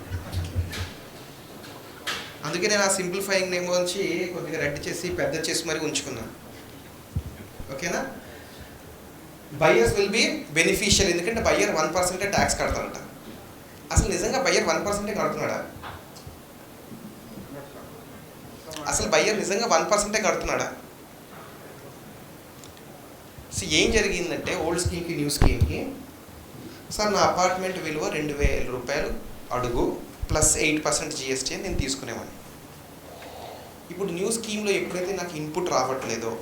అందుకే నేను ఆ సింప్లిఫైయింగ్ నేమ్ వచ్చి కొద్దిగా రెడ్ చేసి పెద్ద చేసి మరి ఉంచుకున్నాను. ఓకేనా? బయ్యర్స్ విల్ బి బెనిఫిషియల్, ఎందుకంటే బయ్యర్ 1% ట్యాక్స్ కడతారంట. అసలు నిజంగా బయ్యర్ 1% కడుతున్నాడా? అసలు బయ్యర్ నిజంగా 1% కడుతున్నాడా? సో ఏం జరిగిందంటే ఓల్డ్ స్కీమ్కి న్యూ స్కీమ్కి, సార్ నా అపార్ట్మెంట్ విలువ 2,000 రూపాయలు అడుగు ప్లస్ 8% జిఎస్టీ అని నేను తీసుకునేవాడిని. ఇప్పుడు న్యూ స్కీమ్లో ఎప్పుడైతే నాకు ఇన్పుట్ రావట్లేదో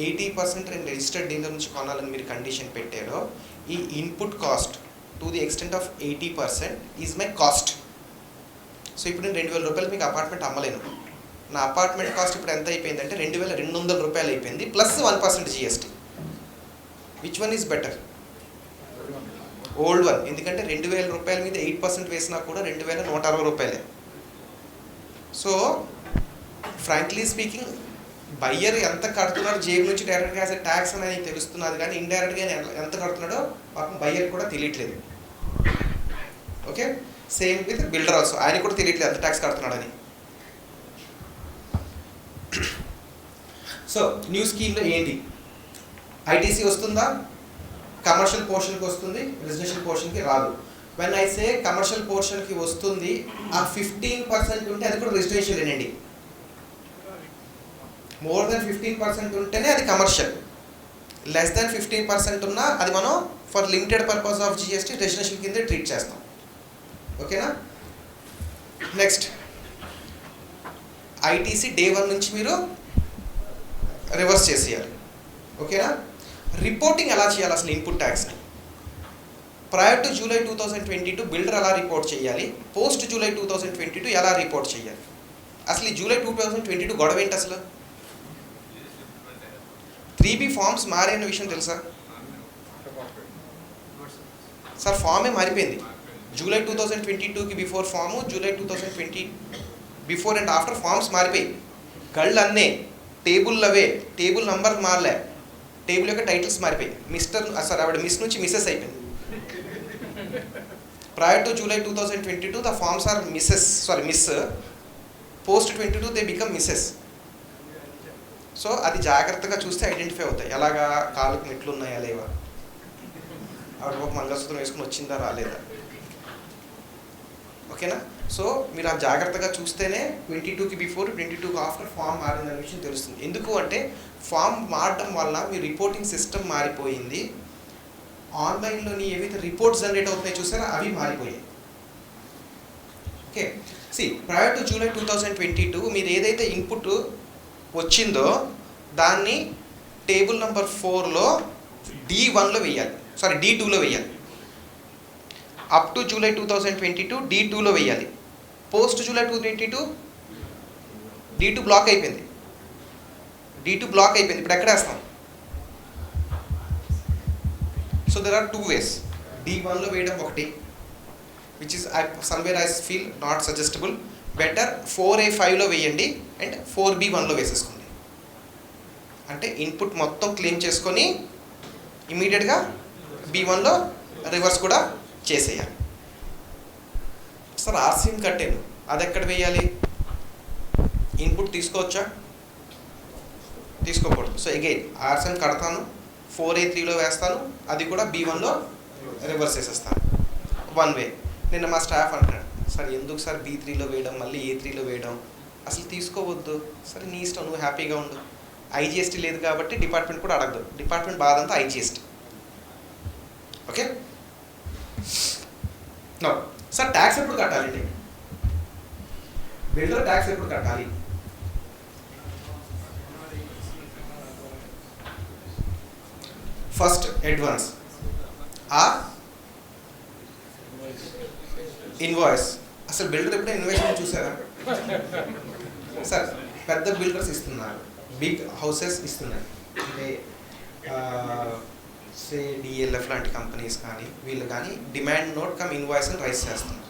80% అండ్ రిజిస్టర్డ్ డీలర్ నుంచి కొనాలని మీరు కండిషన్ పెట్టారో, ఈ input cost to the extent of 80% is my cast. So ఇప్పుడు నేను 2,000 రూపాయలు మీకు అపార్ట్మెంట్ అమ్మలేను. నా అపార్ట్మెంట్ కాస్ట్ ఇప్పుడు ఎంత అయిపోయిందంటే 2,200 రూపాయలు అయిపోయింది plus 1% GST. Which one is better? Old one. ఎందుకంటే 2,000 రూపాయల మీద 8% వేసినా కూడా 2,160 రూపాయలే. సో ఫ్రాంక్లీ స్పీకింగ్ బయ్యర్ ఎంత కడుతున్నాడు జేబు నుంచి డైరెక్ట్గా యాజ్ ఎ ట్యాక్స్ అనేది తెలుస్తున్నది, కానీ ఇండైరెక్ట్గా ఎంత కడుతున్నాడో పాపం బయ్యర్ కూడా తెలియట్లేదు. Okay, same with builder also, ఆయన కూడా తెలియట్లేదు ఎంత ట్యాక్స్ కడుతున్నాడని. సో న్యూ స్కీమ్లో ఏంటి? ఐటీసీ వస్తుందా? కమర్షియల్ పోర్షన్కి వస్తుంది, రెసిడెన్షియల్ పోర్షన్కి రాదు. వెన్ ఐ సే కమర్షియల్ పోర్షన్కి వస్తుంది, ఆ 15% ఉంటే అది కూడా రెసిడెన్షియల్ ఏనండి. మోర్ దెన్ 15% ఉంటేనే అది కమర్షియల్. లెస్ దెన్ 15% ఉన్నా అది మనం for limited purpose of GST residential కింద ట్రీట్ చేస్తాం. ఓకేనా? నెక్స్ట్ ఐటీసీ డే 1 నుంచి మీరు రివర్స్ చేసేయాలి. ఓకేనా? రిపోర్టింగ్ ఎలా చేయాలి అసలు ఇన్పుట్ ట్యాక్స్ని? ప్రయర్ టు జూలై 2022 బిల్డర్ ఎలా రిపోర్ట్ చేయాలి, పోస్ట్ జూలై 2022 ఎలా రిపోర్ట్ చేయాలి? అసలు ఈ జూలై 2022 గొడవ ఏంటి అసలు? 3B ఫార్మ్స్ మారిన విషయం తెలుసా సార్? ఫామే మారిపోయింది. జూలై 2022కి before form, July 2020 before and after forms మారిపోయి. కళ్ళు అన్నే, టేబుల్ అవే, టేబుల్ నంబర్ మారలే, టేబుల్ యొక్క టైటిల్స్ మారిపోయి. మిస్టర్ సార్ ఆవిడ మిస్ నుంచి మిస్సెస్ అయిపోయింది. Prior to July 2022 the forms are miss. Post 22 they become Mrs. So అది జాగ్రత్తగా చూస్తే ఐడెంటిఫై అవుతాయి. ఎలాగా కాళ్ళకి మెట్లు ఉన్నాయా లేవా, ఆవిడ ఒక మంగళసూత్రం వేసుకుని వచ్చిందా రాలేదా. ఓకేనా? సో మీరు ఆ జాగ్రత్తగా చూస్తేనే 22కి బిఫోర్ 22కి ఆఫ్టర్ ఫామ్ మారిందనే విషయం తెలుస్తుంది. ఎందుకు అంటే ఫామ్ మారడం వల్ల మీ రిపోర్టింగ్ సిస్టమ్ మారిపోయింది. ఆన్లైన్లోని ఏవైతే రిపోర్ట్స్ జనరేట్ అవుతున్నాయి చూసారా, అవి మారిపోయాయి. ఓకే, ప్రయర్ టు జూలై 2022 మీరు ఏదైతే ఇన్పుట్ వచ్చిందో దాన్ని టేబుల్ నెంబర్ 4లో D1లో వేయాలి, సారీ D2లో వేయాలి. అప్ టు జూలై 2022 D2లో వేయాలి. పోస్ట్ జూలై 2022 D2 బ్లాక్ అయిపోయింది. ఇప్పుడు ఎక్కడ వేస్తాం? So there are 2 ways. D1లో వేయడం ఒకటి, which is somewhere I feel not suggestable. Better 4A5లో వేయండి అండ్ 4B1లో వేసేసుకోండి. అంటే ఇన్పుట్ మొత్తం క్లెయిమ్ చేసుకొని ఇమీడియట్గా B1లో రివర్స్ కూడా చేసేయాలి. సార్ ఆర్సీఎం కట్టాను, అది ఎక్కడ వేయాలి? ఇన్పుట్ తీసుకోవచ్చా? తీసుకోకూడదు. సో అగైన్ ఆర్సన్ కడతాను, 4A3లో వేస్తాను, అది కూడా B1లో రివర్స్ చేసేస్తాను. 1 వే. నిన్న మా స్టాఫ్ అంటాడు, సార్ ఎందుకు సార్ B3లో వేయడం, మళ్ళీ A3లో వేయడం, అసలు తీసుకోవద్దు. సరే నీ ఇష్టం, నువ్వు హ్యాపీగా ఉండు. IGST లేదు కాబట్టి డిపార్ట్మెంట్ కూడా అడగదు. డిపార్ట్మెంట్ బాధ అంతా IGST. Okay. No sir tax ఎప్పుడు కట్టాలండి? బిల్డర్ ట్యాక్స్ ఎప్పుడు కట్టాలి? First advance or invoice. అసలు బిల్డర్ ఎప్పుడైనా ఇన్వాయిస్ చూసారా? సార్ పెద్ద బిల్డర్స్ ఇస్తున్నారు, బిగ్ హౌసెస్ ఇస్తున్నారు, అంటే సే DLF లాంటి కంపెనీస్ కానీ వీళ్ళు కానీ డిమాండ్ నోట్ కమ్ ఇన్వాయిస్ అని రైస్ చేస్తున్నారు.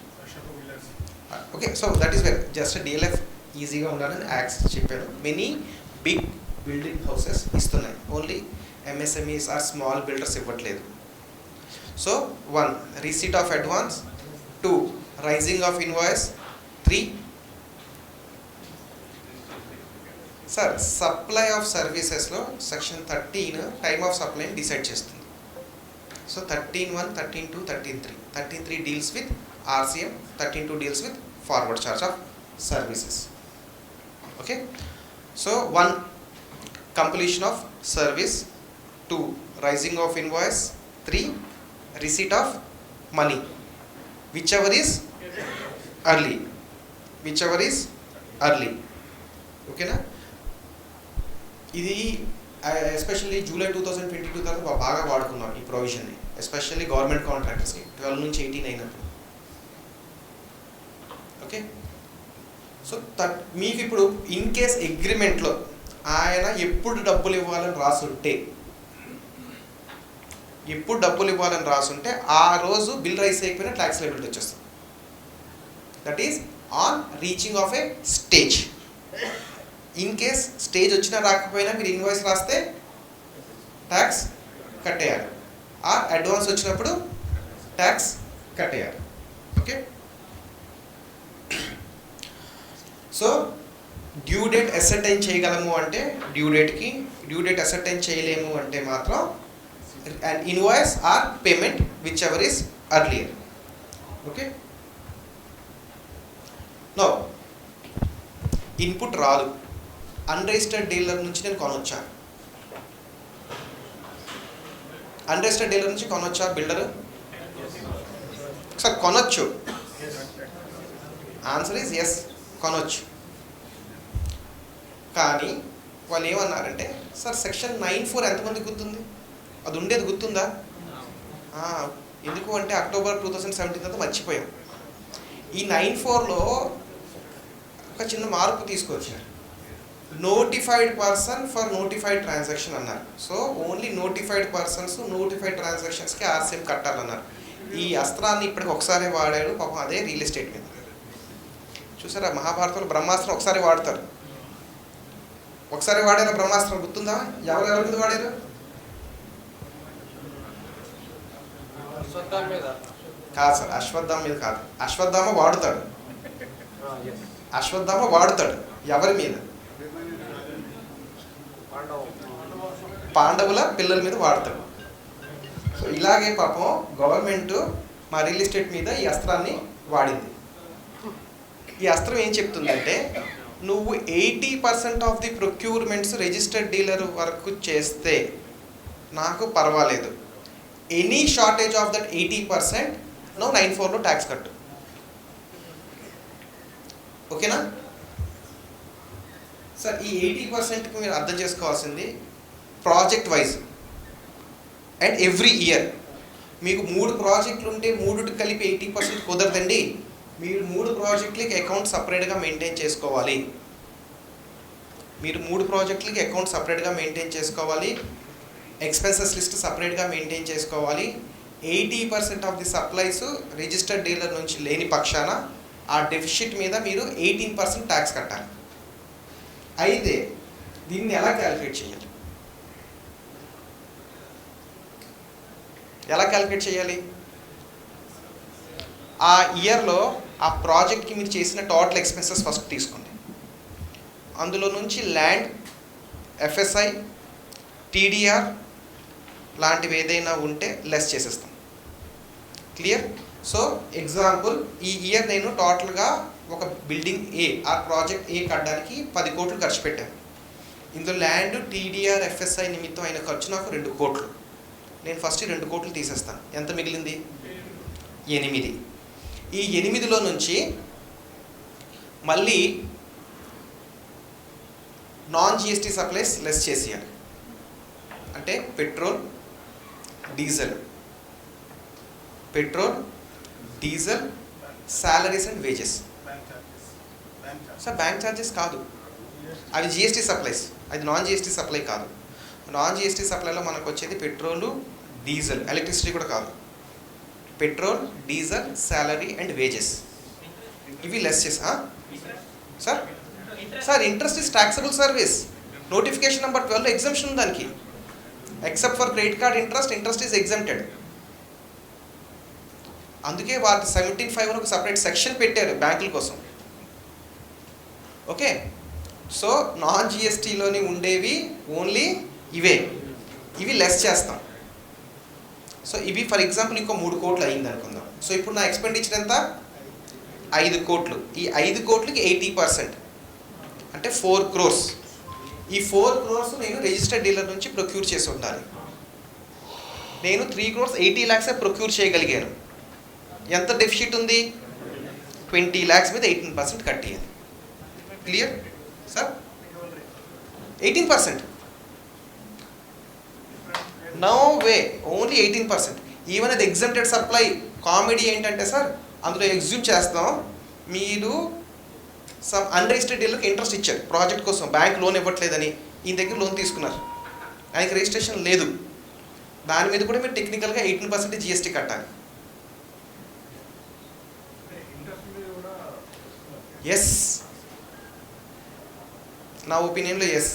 Okay, so that is very just DLF ఈజీగా ఉండాలని యాక్స్ చెప్పాను. మెనీ బిగ్ బిల్డింగ్ హౌసెస్ ఇస్తున్నాయి, only MSMEs or small builders ఇవ్వట్లేదు. So 1 receipt of advance, 2 raising of invoice, 3 sir supply of సర్వీసెస్లో section 13 time of సప్లైని డిసైడ్ చేస్తుంది. So 13(1), 13(2), 13(3). 13(3) deals with RCM, 13(2) deals with forward charge of services. Okay, so 1 completion of service, 2 raising of invoice, 3 receipt of money, which ever is early. ఓకేనా? ఇది especially July 2022 తర్వాత బాగా వాడుకున్నాం ఈ ప్రొవిజన్ని, especially government కాంట్రాక్టర్స్కి 12 నుంచి 18 అయినప్పుడు. Okay, so మీకు ఇప్పుడు in case అగ్రిమెంట్లో ఆయన ఎప్పుడు డబ్బులు ఇవ్వాలని రాసుంటే ఆ రోజు బిల్ రైస్ అయిపోయినా ట్యాక్స్ లయబిలిటీ వచ్చేస్తుంది. That is on reaching of A stage. In case stage వచ్చినా రాకపోయినా మీరు ఇన్వాయిస్ రాస్తే ట్యాక్స్ కట్టేయాలి, ఆ అడ్వాన్స్ వచ్చినప్పుడు ట్యాక్స్ కట్టేయాలి. Okay, so due date ascertain చేయగలము అంటే డ్యూ డేట్ అసర్టైన్ చేయలేము అంటే మాత్రం and invoice or payment which ever is earlier. Okay, no input రాదు, అన్రిజిస్టర్డ్ డీలర్ నుంచి నేను కొనొచ్చా? అన్రిజిస్టర్డ్ డీలర్ నుంచి కొనొచ్చా బిల్డర్? సార్ కొనొచ్చు. ఆన్సర్ ఈజ్ ఎస్, కొనొచ్చు. కానీ వాళ్ళు ఏమన్నారంటే, సార్ సెక్షన్ 9(4) ఎంతమంది గుర్తుంది? అది ఉండేది గుర్తుందా? ఎందుకు అంటే అక్టోబర్ 2017 తర్వాత మర్చిపోయాం. ఈ 9(4)లో ఒక చిన్న మార్పు తీసుకొచ్చారు. Notified person for notified transaction అన్నారు. So only notified persons, notified ట్రాన్సాక్షన్స్కి RCM కట్టాలన్నారు. ఈ అస్త్రాన్ని ఇప్పటికి ఒకసారి వాడారు పాపం, అదే రియల్ ఎస్టేట్ మీద. చూసారా, మహాభారతంలో బ్రహ్మాస్త్రం ఒకసారి వాడతారు. ఒకసారి వాడారు బ్రహ్మాస్త్రం, గుర్తుందా? ఎవరెవరి మీద వాడారు? కాదు సార్, అశ్వత్థామ మీద కాదు. అశ్వత్థామ వాడుతాడు ఎవరి మీద? పాండవుల పిల్లల మీద వాడతాడు. సో ఇలాగే పాపం గవర్నమెంట్ మా రియల్ ఎస్టేట్ మీద ఈ అస్త్రాన్ని వాడింది. ఈ అస్త్రం ఏం చెప్తుందంటే, నువ్వు 80% of the procurements registered dealer వరకు చేస్తే నాకు పర్వాలేదు, ఎనీ షార్టేజ్ ఆఫ్ దట్ 80% నువ్వు 9(4)లో ట్యాక్స్ కట్టు. ఓకేనా సార్? ఈ 80%కి మీరు అర్థం చేసుకోవాల్సింది project wise and every year. మీకు 3 ప్రాజెక్టులు ఉంటే 3కి కలిపి 80% కుదరదండి. మీరు 3 ప్రాజెక్టులకి అకౌంట్ సపరేట్గా మెయింటైన్ చేసుకోవాలి. ఎక్స్పెన్సెస్ లిస్ట్ సపరేట్గా మెయింటైన్ చేసుకోవాలి. 80% of the supplies registered dealer నుంచి లేని పక్షాన ఆ డెఫిసిట్ మీద మీరు 18% ట్యాక్స్ కట్టాలి. అయితే దీన్ని ఎలా క్యాలిక్యులేట్ చేయాలి? ఆ ఇయర్లో ఆ ప్రాజెక్ట్కి మీరు చేసిన టోటల్ ఎక్స్పెన్సెస్ ఫస్ట్ తీసుకోండి. అందులో నుంచి ల్యాండ్ ఎఫ్ఎస్ఐ, టీడీఆర్ లాంటివి ఏదైనా ఉంటే లెస్ చేసేస్తాం. క్లియర్? సో ఎగ్జాంపుల్, ఈ ఇయర్ నేను టోటల్గా ఒక బిల్డింగ్ ఏ ఆ ప్రాజెక్ట్ ఏ కట్టడానికి 10 కోట్లు ఖర్చు పెట్టాను. ఇందులో ల్యాండ్, టీడీఆర్, ఎఫ్ఎస్ఐ నిమిత్తం అయిన ఖర్చు నాకు 2 కోట్లు. నేను ఫస్ట్ 2 కోట్లు తీసేస్తాను. ఎంత మిగిలింది? 8. ఈ 8లో నుంచి మళ్ళీ నాన్ జిఎస్టీ సప్లైస్ లెస్ చేసేయాలి. అంటే petrol, diesel, salaries and wages. Sir bank charges కాదు, అవి జిఎస్టీ సప్లైస్, అది నాన్ జిఎస్టీ సప్లై కాదు. నాన్ జిఎస్టీ సప్లైలో మనకు వచ్చేది పెట్రోలు, డీజిల్, ఎలక్ట్రిసిటీ కూడా కాదు. Petrol, diesel, salary and wages, ఇవి లెస్ చేసా sir. Interest is taxable service. Notification number 12 exemption ఉంది దానికి. Except for credit card interest is exempted. అందుకే వాటి 17(5) ఒక సపరేట్ సెక్షన్ పెట్టారు బ్యాంకుల కోసం. ఓకే, సో నాన్ జిఎస్టీలోని ఉండేవి ఓన్లీ ఇవి లెస్ చేస్తాం. సో ఇవి ఫర్ ఎగ్జాంపుల్ ఇంకో 3 కోట్లు అయింది అనుకుందాం. సో ఇప్పుడు నా ఎక్స్పెండిచర్ ఎంత? 5 కోట్లు. ఈ 5 కోట్లకి 80% అంటే 4 crores. ఈ 4 crores నేను రిజిస్టర్డ్ డీలర్ నుంచి ప్రొక్యూర్ చేసి ఉండాలి. నేను 3 crores 80 lakhs ప్రొక్యూర్ చేయగలిగాను. ఎంత డెఫిసిట్ ఉంది? 20 lakhs మీద 18% కట్టేయాలి. Clear sir? 18%. No way, only 18%. Even అది ఎగ్జంప్టెడ్ సప్లై. కామెడీ ఏంటంటే సార్, అందులో ఎగ్జ్యూమ్ చేస్తాం, మీరు సమ్ అన్రిజిస్టర్డ్ డీలర్కి ఇంట్రెస్ట్ ఇచ్చారు ప్రాజెక్ట్ కోసం, బ్యాంక్ లోన్ ఇవ్వట్లేదని. ఈయన దగ్గర లోన్ తీసుకున్నారు, ఆయనకి రిజిస్ట్రేషన్ లేదు. దాని మీద కూడా మీరు టెక్నికల్గా 18% జిఎస్టీ కట్టాలి. ఎస్, నా ఒపీనియన్లో ఎస్.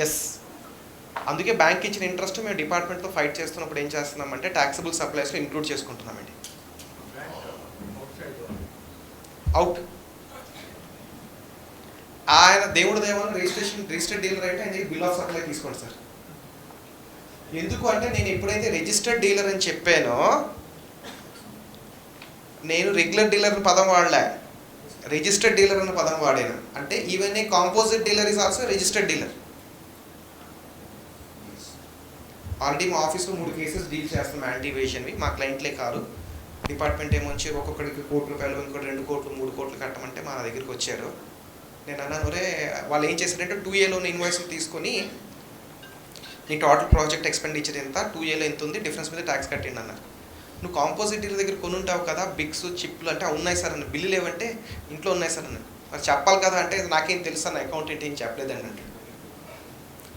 ఎస్, అందుకే బ్యాంక్ ఇచ్చిన ఇంట్రెస్ట్ మేము డిపార్ట్మెంట్తో ఫైట్ చేస్తున్నప్పుడు ఏం చేస్తున్నామంటే ట్యాక్సబుల్ సప్లైస్లో ఇంక్లూడ్ చేసుకుంటున్నామండి. అవుట్. ఆయన దేవుడు దేవాలని రిజిస్టర్డ్ డీలర్ అయితే ఆయన బిల్ ఆఫ్ సప్లై తీసుకోండి సార్. ఎందుకు అంటే నేను ఎప్పుడైతే రిజిస్టర్డ్ డీలర్ అని చెప్పానో, నేను రెగ్యులర్ డీలర్ పదం వాడలే, రిజిస్టర్డ్ డీలర్ అన్న పదం వాడాను. అంటే even a composite dealer is also registered dealer. Already మా ఆఫీస్లో 3 కేసెస్ డీల్ చేస్తున్నాం యాంటీ వేషన్వి. మా క్లయింట్లే కాదు, డిపార్ట్మెంట్ ఏమొచ్చి ఒక్కొక్కడికి 1 కోటి రూపాయలు, ఇంకోటి 2 కోట్లు 3 కోట్లు కట్టమంటే మా దగ్గరికి వచ్చారు. నేను అన్నాను, ఒరే వాళ్ళు ఏం చేశారంటే 2Aలోని ఇన్వాయిస్లు తీసుకొని నీ టోటల్ ప్రాజెక్ట్ ఎక్స్పెండిచర్ ఎంత, 2Aలో ఎంత ఉంది, డిఫరెన్స్ మీద ట్యాక్స్ కట్టిండి అన్నారు. నువ్వు కాంపోజిట్ డీలర్ దగ్గర కొని ఉంటావు కదా, బిగ్స్, చిప్లు అంటే ఉన్నాయి సార్ అన్న. బిల్లు లేవంటే ఇంట్లో ఉన్నాయి సార్ అన్న. మరి చెప్పాలి కదా అంటే నాకేం తెలుసు అన్న, అకౌంటెంట్ ఏం చెప్పలేదండి అంటే.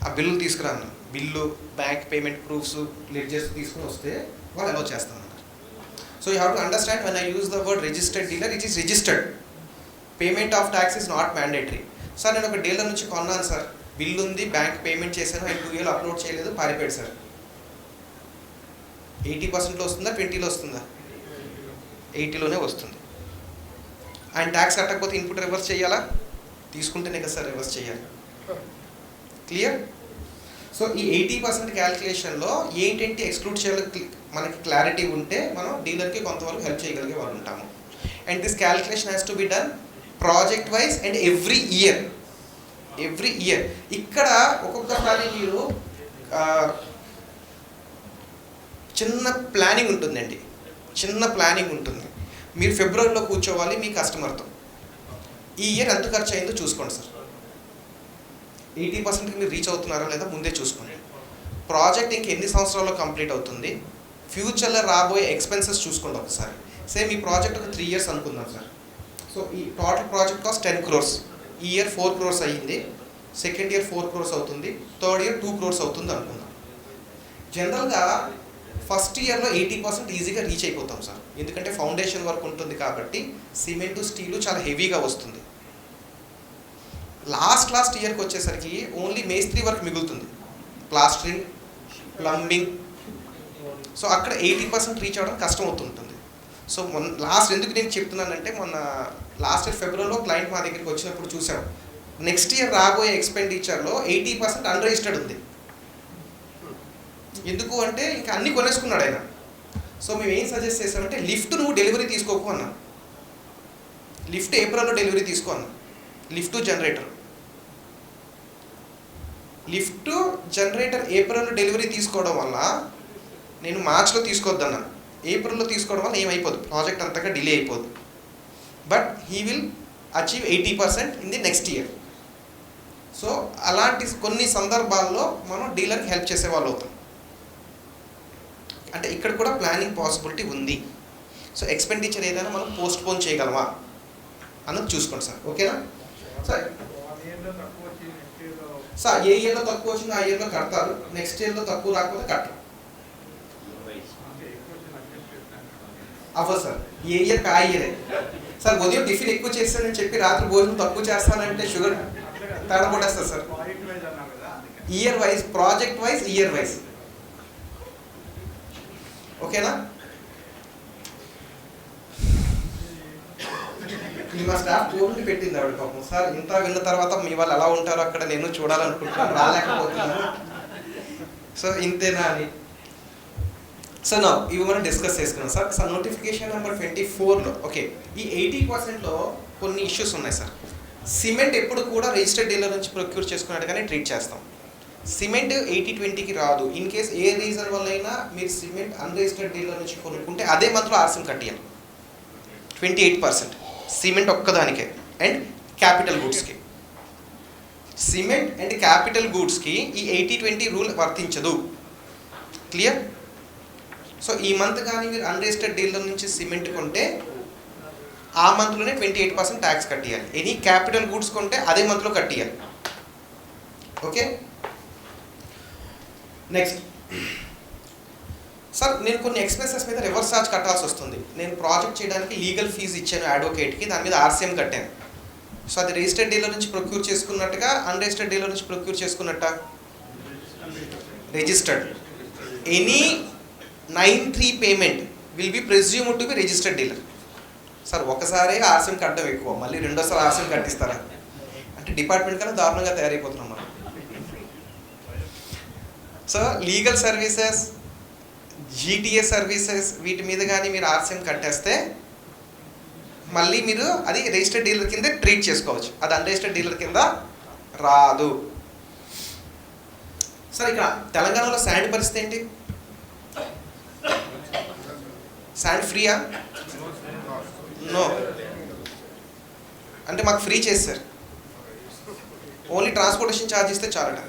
ఆ బిల్లులు తీసుకురాను, bill, bank payment proofs, ledgers తీసుకుని వస్తే వాళ్ళు అలౌ చేస్తామన్నారు. So you have to understand when I use the word registered dealer, it is registered. Payment of tax is not mandatory. Sir నేను ఒక డీలర్ నుంచి కొన్నాను సార్, బిల్లు ఉంది, bank payment చేశాను, ఆయన 2Aలో అప్లోడ్ చేయలేదు, పారిపోయాడు సార్. 80%లో వస్తుందా, 20లో వస్తుందా? 80లోనే వస్తుంది. ఆయన ట్యాక్స్ కట్టకపోతే ఇన్పుట్ రివర్స్ చేయాలా? తీసుకుంటేనే కదా సార్ రివర్స్ చేయాలి. క్లియర్? సో ఈ 80% క్యాల్కులేషన్లో ఏంటంటే ఎక్స్క్లూడ్ చేయాలి మనకి క్లారిటీ ఉంటే మనం డీలర్కి కొంతవరకు హెల్ప్ చేయగలిగే వాళ్ళు ఉంటాము. And this calculation has to be done project wise and every year. ఇక్కడ ఒక్కొక్కసారి మీరు చిన్న ప్లానింగ్ ఉంటుందండి, మీరు ఫిబ్రవరిలో కూర్చోవాలి మీ కస్టమర్తో, ఈ ఇయర్ ఎంత ఖర్చు అయిందో చూసుకోండి సార్. 80%కి మీరు రీచ్ అవుతున్నారా లేదా ముందే చూసుకోండి. ప్రాజెక్ట్ ఇంకెన్ని సంవత్సరాల్లో కంప్లీట్ అవుతుంది, ఫ్యూచర్లో రాబోయే ఎక్స్పెన్సెస్ చూసుకోండి ఒకసారి. సేమ్ ఈ ప్రాజెక్ట్ ఒక 3 years అనుకుందాం సార్. సో ఈ టోటల్ ప్రాజెక్ట్ కాస్ట్ 10 crores. ఈ ఇయర్ 4 crores అయ్యింది, సెకండ్ ఇయర్ 4 crores అవుతుంది, థర్డ్ ఇయర్ 2 crores అవుతుంది అనుకుందాం. జనరల్గా ఫస్ట్ ఇయర్లో 80% ఈజీగా రీచ్ అయిపోతాం సార్, ఎందుకంటే ఫౌండేషన్ వర్క్ ఉంటుంది కాబట్టి సిమెంటు, స్టీలు చాలా హెవీగా వస్తుంది. లాస్ట్ ఇయర్కి వచ్చేసరికి ఓన్లీ మేస్త్రీ వర్క్ మిగులుతుంది, ప్లాస్టరింగ్, ప్లంబింగ్. సో అక్కడ 80% రీచ్ అవ్వడం కష్టం అవుతుంటుంది. సో లాస్ట్ ఎందుకు నేను చెప్తున్నానంటే మొన్న లాస్ట్ ఇయర్ ఫిబ్రవరిలో క్లయింట్ మా దగ్గరికి వచ్చినప్పుడు చూసాం, నెక్స్ట్ ఇయర్ రాబోయే ఎక్స్పెండిచర్లో 80% అన్రిజిస్టర్డ్ ఉంది. ఎందుకు అంటే ఇంకా అన్నీ కొనేసుకున్నాడు ఆయన. సో మేము ఏం సజెస్ట్ చేసామంటే లిఫ్ట్ నువ్వు డెలివరీ తీసుకోకు అన్నాం. లిఫ్ట్ ఏప్రిల్లో డెలివరీ తీసుకో అన్నాం. లిఫ్ట్ జనరేటర్ ఏప్రిల్లో డెలివరీ తీసుకోవడం వల్ల నేను మార్చ్లో తీసుకోవద్దన్నాను. ఏప్రిల్లో తీసుకోవడం వల్ల ఏమైపోదు, ప్రాజెక్ట్ అంతగా డిలే అయిపోదు. But he will achieve 80% in the next year. So అలాంటి కొన్ని సందర్భాల్లో మనం డీలర్కి హెల్ప్ చేసే వాళ్ళు అవుతాం. అంటే ఇక్కడ కూడా ప్లానింగ్ పాసిబిలిటీ ఉంది. సో ఎక్స్పెండిచర్ ఏదైనా మనం పోస్ట్పోన్ చేయగలమా అన్నది చూసుకోండి సార్. ఓకేనా సార్? సార్ ఏ ఇయర్లో తక్కువ వచ్చిందో ఆ ఇయర్లో కడతారు, నెక్స్ట్ ఇయర్లో తక్కువ రాకపోతే కట్టరు. అవ్వదు సార్, ఏ ఇయర్కి ఆ ఇయరే. సార్ ఉదయం టిఫిన్ ఎక్కువ చేస్తానని చెప్పి రాత్రి భోజనం తక్కువ చేస్తానంటే షుగర్ తేడా కొట్టేస్తారు sir. Year wise, project wise, year wise. ఓకేనా? మా స్టాఫ్ కోర్టు పెట్టింది ఆవిడ పాపం. సార్ ఇంత విన్న తర్వాత మీ వాళ్ళు ఎలా ఉంటారో అక్కడ నేను చూడాలనుకుంటున్నాను, రాలేకపోతున్నాను. సో ఇంతేనా అని. సో నా ఇవి మనం డిస్కస్ చేసుకున్నాం సార్. సార్ నోటిఫికేషన్ నెంబర్ 24లో ఓకే, ఈ 80%లో కొన్ని ఇష్యూస్ ఉన్నాయి సార్. సిమెంట్ ఎప్పుడు కూడా రిజిస్టర్డ్ డీలర్ నుంచి ప్రొక్యూర్ చేసుకున్నట్టుగానే ట్రీట్ చేస్తాం. సిమెంట్ 80-20కి రాదు. ఇన్ కేస్ ఏ రీజన్ వల్ల అయినా మీరు సిమెంట్ అన్రిజిస్టర్డ్ డీలర్ నుంచి కొనుక్కుంటే అదే మంత్లో ఆర్సిఎం కట్టియాలి 28% సిమెంట్ ఒక్కదానికే. అండ్ క్యాపిటల్ గూడ్స్కి, సిమెంట్ అండ్ క్యాపిటల్ గూడ్స్కి ఈ 80-20 రూల్ వర్తించదు. క్లియర్? సో ఈ మంత్ కానీ మీరు అన్రిజిస్టర్డ్ డీలర్ నుంచి సిమెంట్ కొంటే ఆ మంత్లోనే 28% ట్యాక్స్ కట్టియాలి. ఎనీ క్యాపిటల్ గూడ్స్ కొంటే అదే మంత్లో కట్టియాలి. ఓకే? నెక్స్ట్ సార్, నేను కొన్ని ఎక్స్పెన్సెస్ మీద రివర్స్ ఛార్జ్ కట్టాల్సి వస్తుంది. నేను ప్రాజెక్ట్ చేయడానికి లీగల్ ఫీజు ఇచ్చాను అడ్వకేట్కి, దాని మీద ఆర్సీఎం కట్టాను. సో అది రిజిస్టర్డ్ డీలర్ నుంచి ప్రొక్యూర్ చేసుకున్నట్టుగా, అన్రిజిస్టర్డ్ డీలర్ నుంచి ప్రొక్యూర్ చేసుకున్నట్ట? Registered. Any 9(3) payment will be presumed to be registered dealer. Sir ఒకసారి ఆర్సీఎం కట్టడం ఎక్కువ, మళ్ళీ రెండోసారి ఆర్సీఎం కట్టిస్తారా అంటే డిపార్ట్మెంట్ కన్నా దారుణంగా తయారైపోతున్నాం మనం. So legal services, GTA services వీటి మీద కానీ మీరు ఆర్సీఎం కట్టేస్తే మళ్ళీ మీరు అది రిజిస్టర్డ్ డీలర్ కింద ట్రీట్ చేసుకోవచ్చు. అది అన్రిజిస్టర్డ్ డీలర్ కింద రాదు. సార్ ఇక్కడ తెలంగాణలో శాండ్ పరిస్థితి ఏంటి? శాండ్ ఫ్రీయా? నో. అంటే మాకు ఫ్రీ చేస్తారు, ఓన్లీ ట్రాన్స్పోర్టేషన్ ఛార్జ్ ఇస్తే చాలట.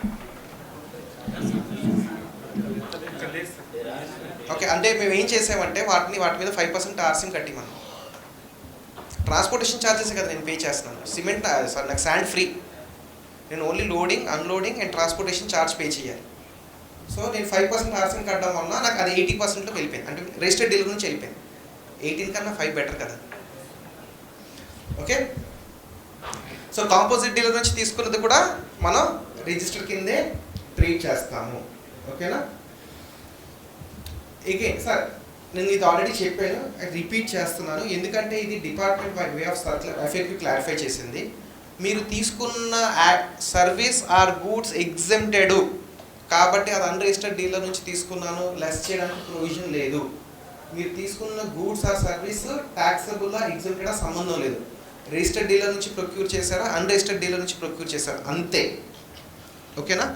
ఓకే, అంటే మేము ఏం చేసామంటే వాటి మీద 5% ఆర్సీఎం కట్టి మనం ట్రాన్స్పోర్టేషన్ ఛార్జెస్ కదా నేను పే చేస్తున్నాను. సిమెంట్ సార్ నాకు శాండ్ ఫ్రీ, నేను only loading, unloading and transportation charge pay చేయాలి. సో నేను 5% ఆర్సీఎం కట్టడం వల్ల నాకు అది 80%లోకి వెళ్ళిపోయింది. అంటే రిజిస్టర్డ్ డీలర్ నుంచి వెళ్ళిపోయింది. 18 కన్నా 5 బెటర్ కదా. ఓకే, సో కాంపోజిట్ డీలర్ నుంచి తీసుకున్నది కూడా మనం రిజిస్టర్ కిందే ట్రీట్ చేస్తాము. ఓకేనా? అగైన్ సార్ నేను ఇది ఆల్రెడీ చెప్పాను, రిపీట్ చేస్తున్నాను ఎందుకంటే ఇది department way of circular effective clarify చేసింది. మీరు తీసుకున్న సర్వీస్ ఆర్ గూడ్స్ ఎగ్జెంప్టెడ్ కాబట్టి అది అన్రిజిస్టర్డ్ డీలర్ నుంచి తీసుకున్నాను లెస్ చేయడానికి ప్రొవిజన్ లేదు. మీరు తీసుకున్న goods or service taxable exempted సంబంధం లేదు. రిజిస్టర్డ్ డీలర్ నుంచి ప్రొక్యూర్ చేశారా, అన్రిజిస్టర్డ్ డీలర్ నుంచి ప్రొక్యూర్ చేశారా అంతే. ఓకేనా?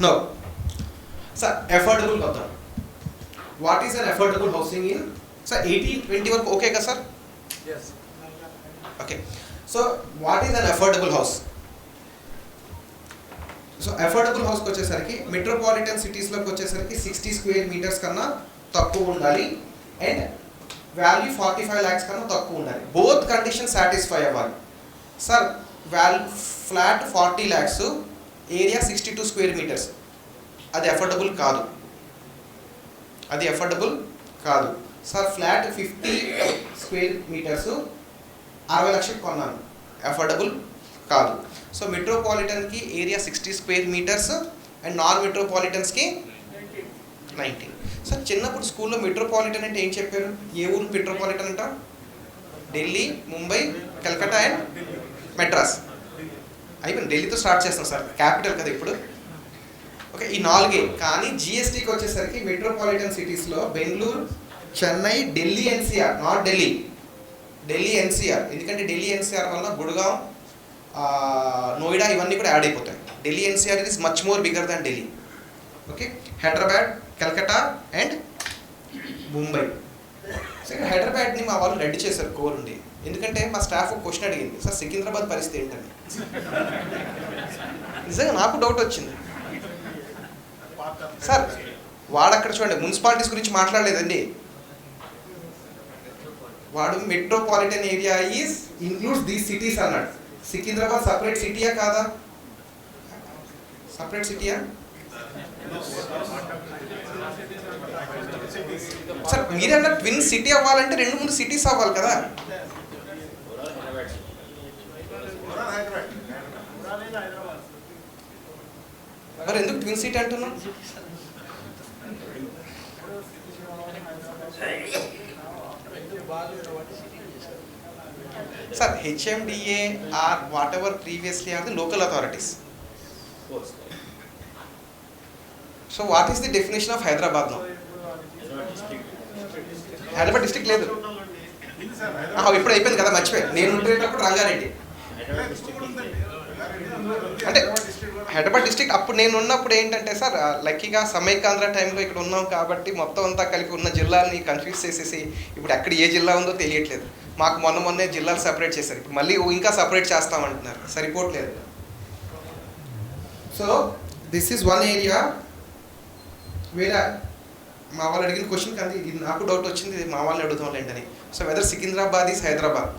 నో సార్, అఫోర్డబుల్ వద్దాం. What is an affordable housing in sir 18-20 వరకు ఓకే కదా sir? Okay, so what is an affordable house? So affordable హౌస్కి వచ్చేసరికి మెట్రోపాలిటన్ సిటీస్లోకి వచ్చేసరికి 60 స్క్వేర్ మీటర్స్ కన్నా తక్కువ ఉండాలి అండ్ వాల్యూ 45 lakhs కన్నా తక్కువ ఉండాలి. బోత్ కండిషన్ సాటిస్ఫై అవ్వాలి. Sir flat 40 lakhs, area 62 square meters, అది అఫోర్డబుల్ కాదు. అది అఫోర్డబుల్ కాదు. సార్ ఫ్లాట్ 50 స్క్వేర్ మీటర్స్ 60 లక్షలు కొన్నాను, అఫోర్డబుల్ కాదు. సో మెట్రోపాలిటన్కి area 60 square metres and non మెట్రోపాలిటన్స్కి 19. సార్ చిన్నప్పుడు స్కూల్లో మెట్రోపాలిటన్ అంటే ఏం చెప్పారు? ఏ ఊరు మెట్రోపాలిటన్ అంట? ఢిల్లీ, ముంబై, కలకత్తా అండ్ మెడ్రాస్. అయిపోయింది, ఢిల్లీతో స్టార్ట్ చేస్తాం సార్, క్యాపిటల్ కదా ఇప్పుడు. ఓకే, ఈ 4 కానీ జిఎస్టీకి వచ్చేసరికి మెట్రోపాలిటన్ సిటీస్లో Bengaluru, Chennai, Delhi NCR, not Delhi, Delhi NCR. ఎందుకంటే ఢిల్లీ ఎన్సీఆర్ వల్ల గుడ్గావ్, నోయిడా ఇవన్నీ కూడా యాడ్ అయిపోతాయి. Delhi NCR is much more bigger than Delhi. Okay, Hyderabad, Calcutta and Mumbai. So ఇక్కడ హైదరాబాద్ని మా వాళ్ళు రెడీ చేశారు కోర్ ఉండి. ఎందుకంటే మా స్టాఫ్ ఒక క్వశ్చన్ అడిగింది, సార్ సికింద్రాబాద్ పరిస్థితి ఏంటని. నిజంగా నాకు డౌట్ వచ్చింది. సార్ వాడు అక్కడ చూడండి మున్సిపాలిటీస్ గురించి మాట్లాడలేదండి. వాడు metropolitan area is includes these cities అన్నాడు. సికింద్రాబాద్ సపరేట్ సిటీయా కాదా? సపరేట్ సిటీయా? సార్ మీరన్నా ట్విన్ సిటీ అవ్వాలంటే 2-3 సిటీస్ అవ్వాలి కదా. మరి ఎందుకు ట్విన్ సిటీ అంటున్నాం? Sir HMDA or what ever previously are the local authorities. So what is the definition of Hyderabad no? Hyderabad district లేదు, ఇప్పుడు అయిపోయింది కదా, మర్చిపోయి. నేను ఉండేటప్పుడు రంగారెడ్డి అంటే హైదరాబాద్ డిస్ట్రిక్ట్. అప్పుడు నేను ఉన్నప్పుడు ఏంటంటే సార్ లక్కీగా సమైకాంధ్ర టైంలో ఇక్కడ ఉన్నాం కాబట్టి మొత్తం అంతా కలిపి ఉన్న జిల్లాని కన్ఫ్యూజ్ చేసేసి ఇప్పుడు ఎక్కడ ఏ జిల్లా ఉందో తెలియట్లేదు. మాకు మొన్నే జిల్లాలు సపరేట్ చేశారు, ఇప్పుడు మళ్ళీ ఇంకా సపరేట్ చేస్తామంటున్నారు, సరిపోవట్లేదు. So this is one area వేరే మా వాళ్ళు అడిగిన క్వశ్చన్ కానీ ఇది నాకు డౌట్ వచ్చింది, ఇది మా వాళ్ళని అడుగుతాం ఏంటని. So whether Secunderabad is Hyderabad.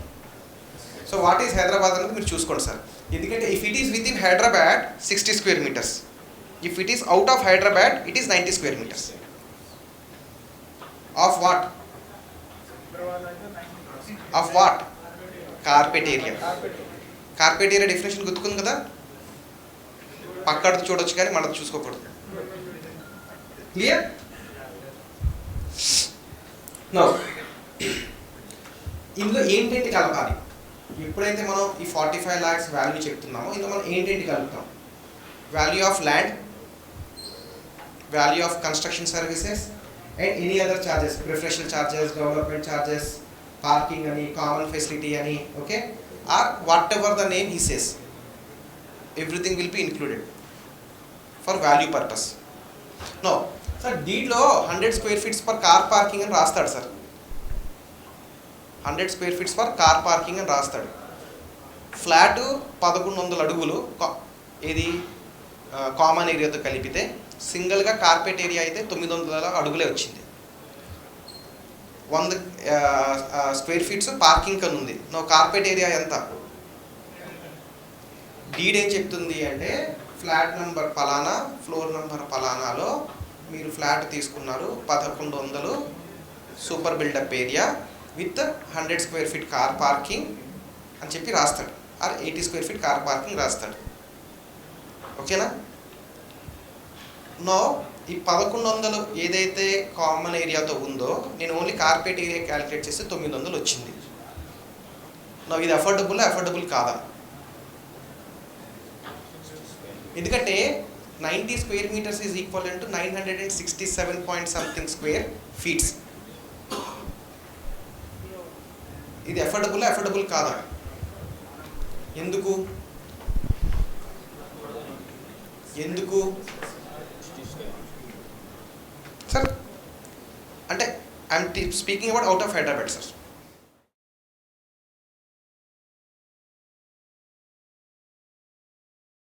So what is Hyderabad అనేది మీరు చూసుకోండి సార్. ఎందుకంటే if it is with in Hyderabad 60 square meters, if it is out of Hyderabad it is 90 square meters. Of what? Of what? Carpet area. Carpet area definition గుర్తుకుంది కదా, పక్కడు చూడొచ్చు కానీ మనది చూసుకోకూడదు. క్లియర్? నో ఇందులో ఏంటంటే కలపాలి. ఎప్పుడైతే మనం ఈ 45 lakhs వాల్యూ చెప్తున్నామో ఇందులో మనం ఏంటంటే కలుపుతాం? Value of land, value of construction services and any other charges, preferential charges, development charges, parking అని, కామన్ ఫెసిలిటీ అని, okay, or what ever the name he says, everything will be included for value purpose. No sir డీడ్లో 100 square feet per car parking అని రాస్తాడు sir. 100 square feet per car parking అని రాస్తాడు. Flat 1100 అడుగులు ఏది common ఏరియాతో కలిపితే, సింగిల్గా కార్పెట్ ఏరియా అయితే 900 అడుగులే వచ్చింది. 100 square feet పార్కింగ్ కను ఉంది. నువ్వు కార్పెట్ ఏరియా ఎంత? డీడ్ ఏం చెప్తుంది అంటే ఫ్లాట్ నెంబర్ పలానా, ఫ్లోర్ నెంబర్ పలానాలో మీరు ఫ్లాట్ తీసుకున్నారు, 1100 super built-up area with 100 square feet car parking అని చెప్పి రాస్తాడు, or 80 square feet car parking రాస్తాడు. ఓకేనా? నో ఈ 1100 ఏదైతే కామన్ ఏరియాతో ఉందో నేను ఓన్లీ కార్పెట్ ఏరియా క్యాలిక్యులేట్ చేస్తే 900 వచ్చింది. నో ఇది అఫోర్డబుల్ కాదా? ఎందుకంటే 90 square meters is equal to 967 point something square feet. ఇది అఫోర్డబుల్ కాదా? ఎందుకు సార్? అంటే I'm speaking about out of Hyderabad sir.